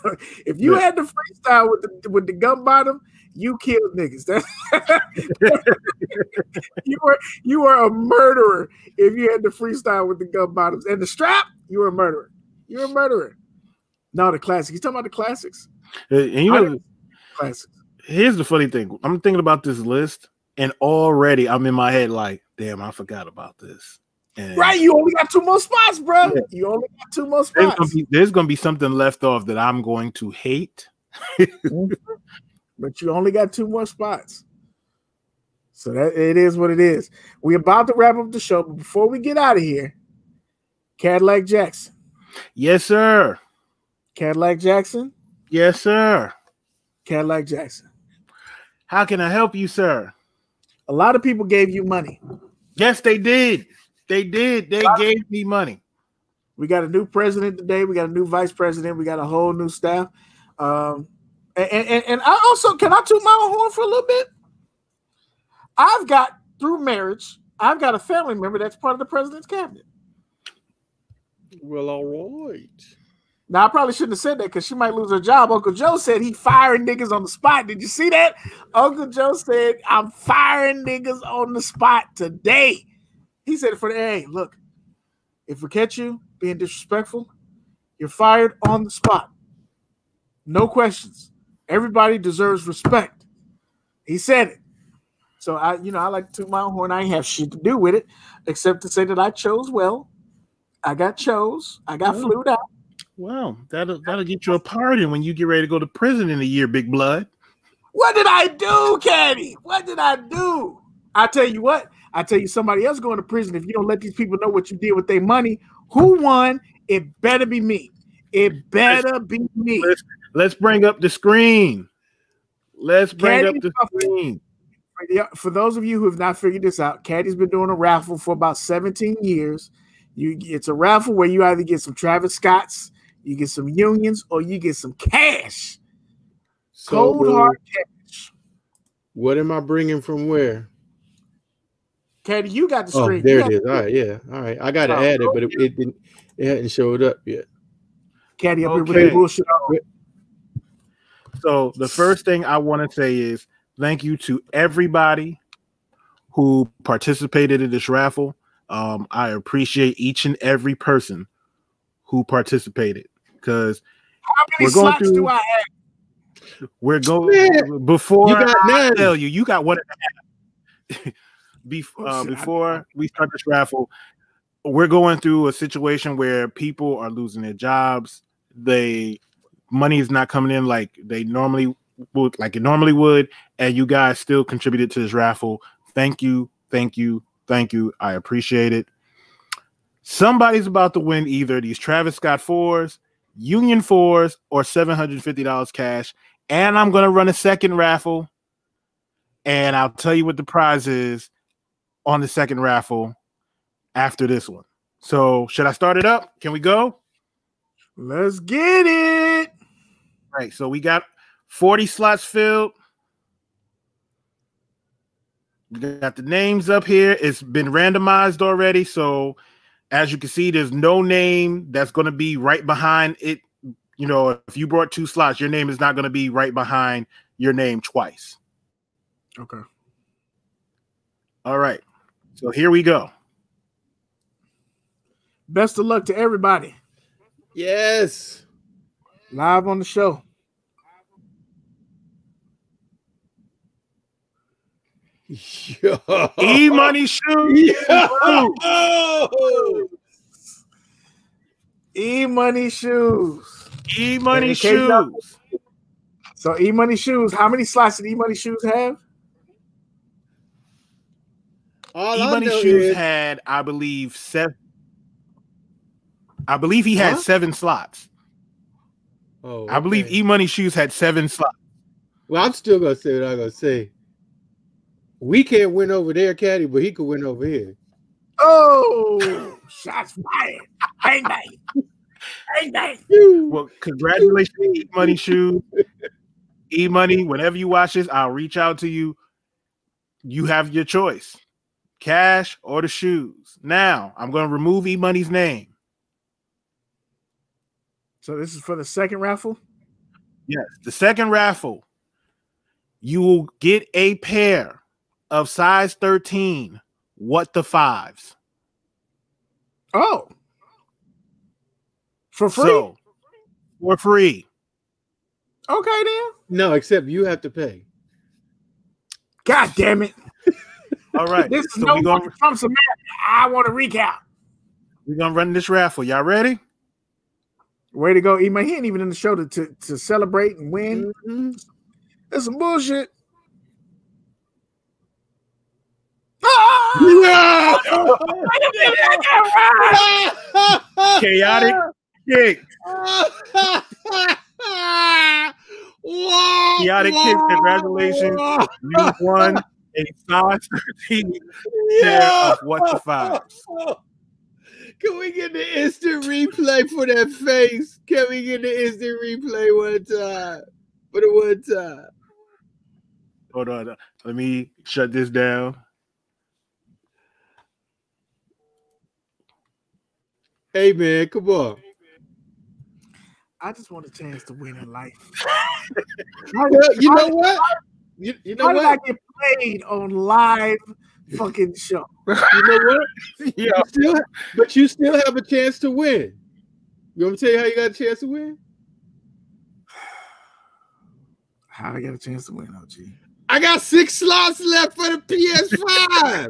If you had the freestyle with the gum bottom, you killed niggas. You were a murderer if you had the freestyle with the gum bottoms and the strap. You were a murderer. You're a murderer. No, the classics. He's talking about the classics. And you know, classics. Here's the funny thing. I'm thinking about this list, and already I'm in my head like, damn, I forgot about this. And right, you only got 2 more spots, bro. Yeah. You only got 2 more spots. There's gonna be something left off that I'm going to hate. But you only got 2 more spots. So that it is what it is. We're about to wrap up the show, but before we get out of here, Kadillac Jackson. Yes, sir. Kadillac Jackson. Yes, sir. Kadillac Jackson. How can I help you, sir? A lot of people gave you money. Yes, they did. They did. They gave me money. We got a new president today. We got a new vice president. We got a whole new staff. And I also, can I toot my own horn for a little bit? I've got, through marriage, I've got a family member that's part of the president's cabinet. Well, all right. Now, I probably shouldn't have said that because she might lose her job. Uncle Joe said he firing niggas on the spot. Did you see that? Uncle Joe said, I'm firing niggas on the spot today. He said it for the, hey, look, if we catch you being disrespectful, you're fired on the spot. No questions. Everybody deserves respect. He said it. So I like to toot my own horn. I ain't have shit to do with it, except to say that I chose well. I got chose. I got flued out. Well, that'll get you a pardon when you get ready to go to prison in a year, big blood. What did I do, Kadi? What did I do? I tell you what. I tell you somebody else going to prison if you don't let these people know what you did with their money. Who won? It better be me. It better be me. Let's bring up the screen. Let's bring up the screen. For those of you who have not figured this out, Kadi's been doing a raffle for about 17 years. It's a raffle where you either get some Travis Scotts, you get some Unions, or you get some cash. Cold hard cash. What am I bringing from where? Kadi, you got the screen. Oh, there it is. All right, yeah. All right. I got to add it, but it hadn't showed up yet. Kadi up here with the bullshit. So the first thing I want to say is thank you to everybody who participated in this raffle. I appreciate each and every person who participated because how many slots do I have? We're going before I tell you, you got 1.5. Before we start this raffle, we're going through a situation where people are losing their jobs. Money is not coming in like they normally would, and you guys still contributed to this raffle. Thank you. I appreciate it. Somebody's about to win either these Travis Scott 4s, Union 4s, or $750 cash. And I'm gonna run a second raffle, and I'll tell you what the prize is on the second raffle after this one. So should I start it up? Can we go? Let's get it. All right, so we got 40 slots filled. We got the names up here. It's been randomized already. So as you can see, there's no name that's going to be right behind it. You know, if you brought 2 slots, your name is not going to be right behind your name twice. Okay. All right. So here we go. Best of luck to everybody. Yes. Live on the show. Yo. E-Money Shoes. E-Money Shoes. E-Money Shoes. So E-Money Shoes, how many slots did E-Money Shoes have? E-Money Shoes had, I believe, 7. I believe he had 7 slots. Oh, okay. I believe E-Money Shoes had 7 slots. Well, I'm still gonna say what I'm gonna say. We can't win over there, Kadi, but he could win over here. Oh, shots fired. Bang, bang. Bang, bang. Well, congratulations, E-Money Shoes. E-Money, whenever you watch this, I'll reach out to you. You have your choice. Cash or the shoes. Now, I'm going to remove E-Money's name. So this is for the second raffle? Yes, the second raffle. You will get a pair of size 13 What the 5s. Oh. For free? So, for free. Okay, then. No, except you have to pay. God damn it. All right. This is so no one from America. I want to recap. We're going to run this raffle. Y'all ready? Way to go, E-Man. He ain't even in the show to celebrate and win. Mm-hmm. That's some bullshit. No! Chaotic Kicks. Chaotic Kicks, congratulations. You won a size 13 pair of What the 5s. Can we get the instant replay for that face? Can we get the instant replay one time? For the one time. Hold on. Let me shut this down. Hey, man, come on. I just want a chance to win in life. You know what? You know how what? did I get played on live fucking show? You know what? Yeah. But you still have a chance to win. You want me to tell you how you got a chance to win? How I got a chance to win, OG? I got 6 slots left for the PS5.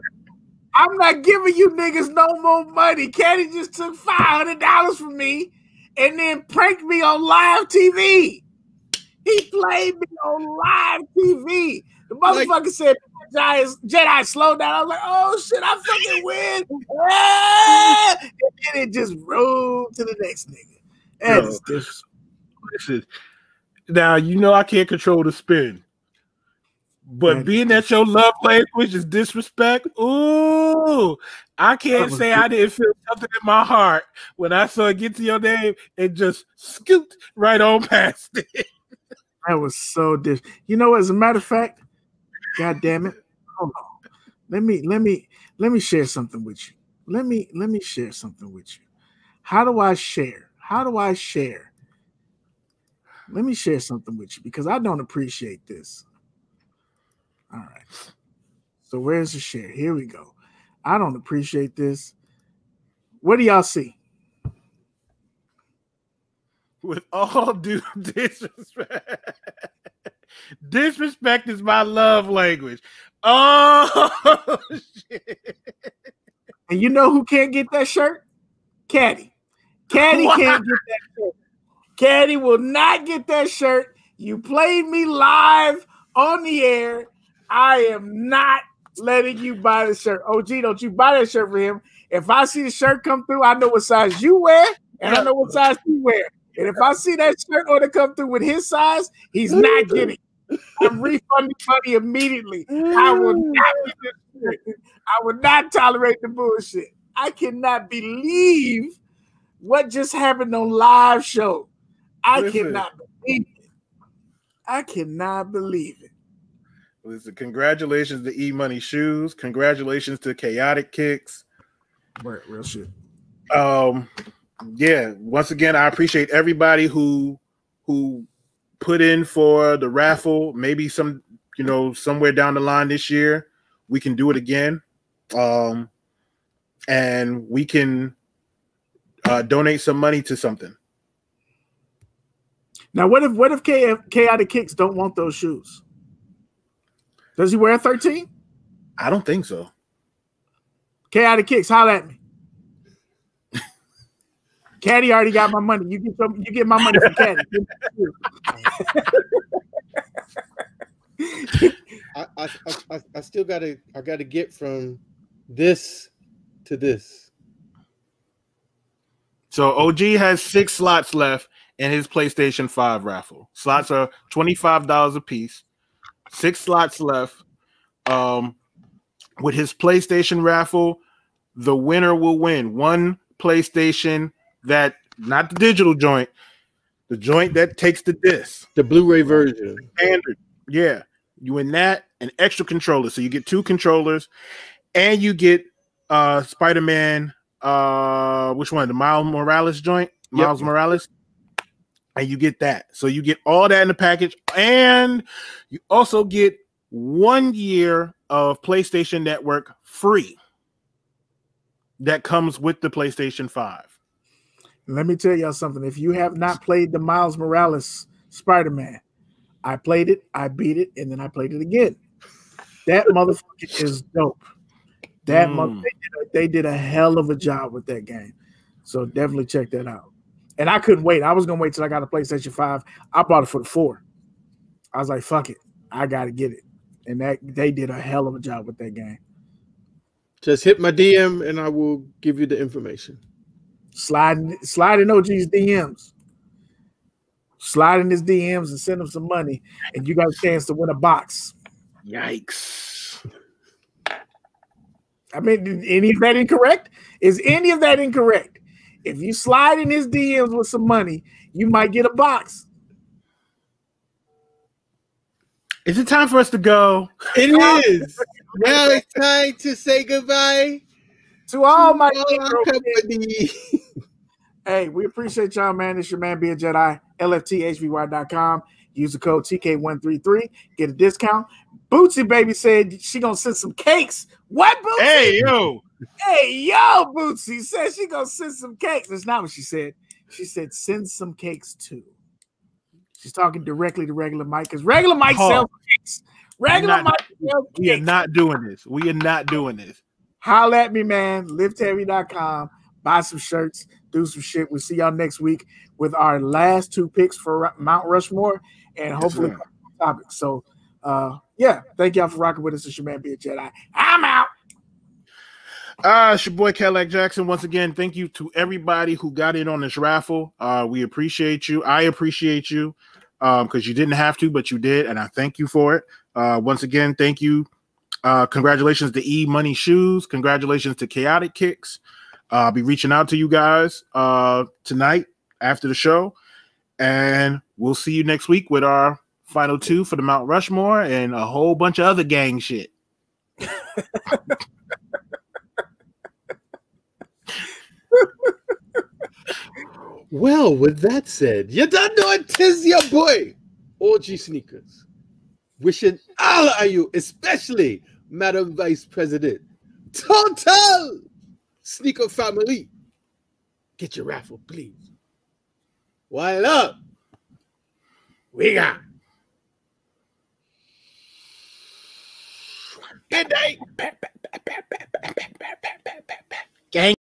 I'm not giving you niggas no more money. Kadi just took $500 from me and then pranked me on live TV. He played me on live TV. The motherfucker said, Jedi, slow down. I was like, oh shit, I fucking win. And then it just rolled to the next nigga. That is disrespectful. Now, you know I can't control the spin. But being that your love language is disrespect, ooh, I can't say I didn't feel something in my heart when I saw it get to your name and just scoot right on past it. That was so You know, as a matter of fact, God damn it. Hold on. Let me share something with you. Let me share something with you. How do I share? How do I share let me share something with you because I don't appreciate this. All right. So where's the share? Here we go. I don't appreciate this. What do y'all see? With all due disrespect. Disrespect is my love language. Oh, shit. And you know who can't get that shirt? Kadi. Kadi can't get that shirt. Kadi will not get that shirt. You played me live on the air. I am not letting you buy the shirt. OG, don't you buy that shirt for him. If I see the shirt come through, I know what size you wear, and I know what size you wear. And if I see that shirt order come through with his size, he's not getting it. I'm refunding money immediately. I will not get this shirt. I will not tolerate the bullshit. I cannot believe what just happened on live show. I cannot believe it. I cannot believe it. Listen, congratulations to E-Money Shoes. Congratulations to Chaotic Kicks. Real shit. Yeah, once again, I appreciate everybody who put in for the raffle. Maybe somewhere down the line this year, we can do it again. And we can donate some money to something. Now, what if Chaotic Kicks don't want those shoes? Does he wear 13? I don't think so. Chaotic Kicks, holla at me. Kadi already got my money. You get my money from Kadi. I still gotta get from this to this. So OG has 6 slots left in his PlayStation 5 raffle. Slots are $25 a piece. 6 slots left. With his PlayStation raffle, the winner will win one PlayStation that, not the digital joint, the joint that takes the disc, the Blu-ray version, standard. Yeah, you win that, an extra controller. So you get 2 controllers, and you get Spider-Man. Which one? The Miles Morales joint, Miles Morales, and you get that. So you get all that in the package, and you also get 1 year of PlayStation Network free. That comes with the PlayStation 5. Let me tell y'all something. If you have not played the Miles Morales Spider-Man, I played it, I beat it, and then I played it again. That motherfucker is dope. That they did a hell of a job with that game. So definitely check that out. And I couldn't wait. I was going to wait till I got a PlayStation 5. I bought it for the 4. I was like, fuck it. I got to get it. And they did a hell of a job with that game. Just hit my DM and I will give you the information. Slide in OG's DMs. Slide in his DMs and send him some money, and you got a chance to win a box. Yikes. I mean, is any of that incorrect? Is any of that incorrect? If you slide in his DMs with some money, you might get a box. Is it time for us to go? It is. Now it's time to say goodbye to all my company. Hey, we appreciate y'all, man. It's your man, Beard Jedi, LFTHVY.com. Use the code TK133. Get a discount. Bootsy Baby said she gonna send some cakes. What, Bootsy? Hey, yo. Hey, yo, Bootsy said she gonna send some cakes. That's not what she said. She said send some cakes too. She's talking directly to Regular Mike because Regular Mike sells cakes. Regular Mike sells cakes. We are not doing this. We are not doing this. Holla at me, man. LiftHeavy.com. Buy some shirts. Do some shit. We'll see y'all next week with our last 2 picks for Mount Rushmore and hopefully topics. So, yeah, thank y'all for rocking with us. It's your man, Beard Jedi. I'm out. It's your boy Kadillac Jackson. Once again, thank you to everybody who got in on this raffle. We appreciate you. I appreciate you because you didn't have to, but you did, and I thank you for it. Once again, thank you. Congratulations to E-Money Shoes. Congratulations to Chaotic Kicks. I'll be reaching out to you guys tonight after the show, and we'll see you next week with our final 2 for the Mount Rushmore and a whole bunch of other gang shit. Well, with that said, you don't know it is your boy, OGSneekerz. Wishing all of you, especially Madam Vice President, total sneaker family. Get your raffle, please. While up, we got good night. Gang.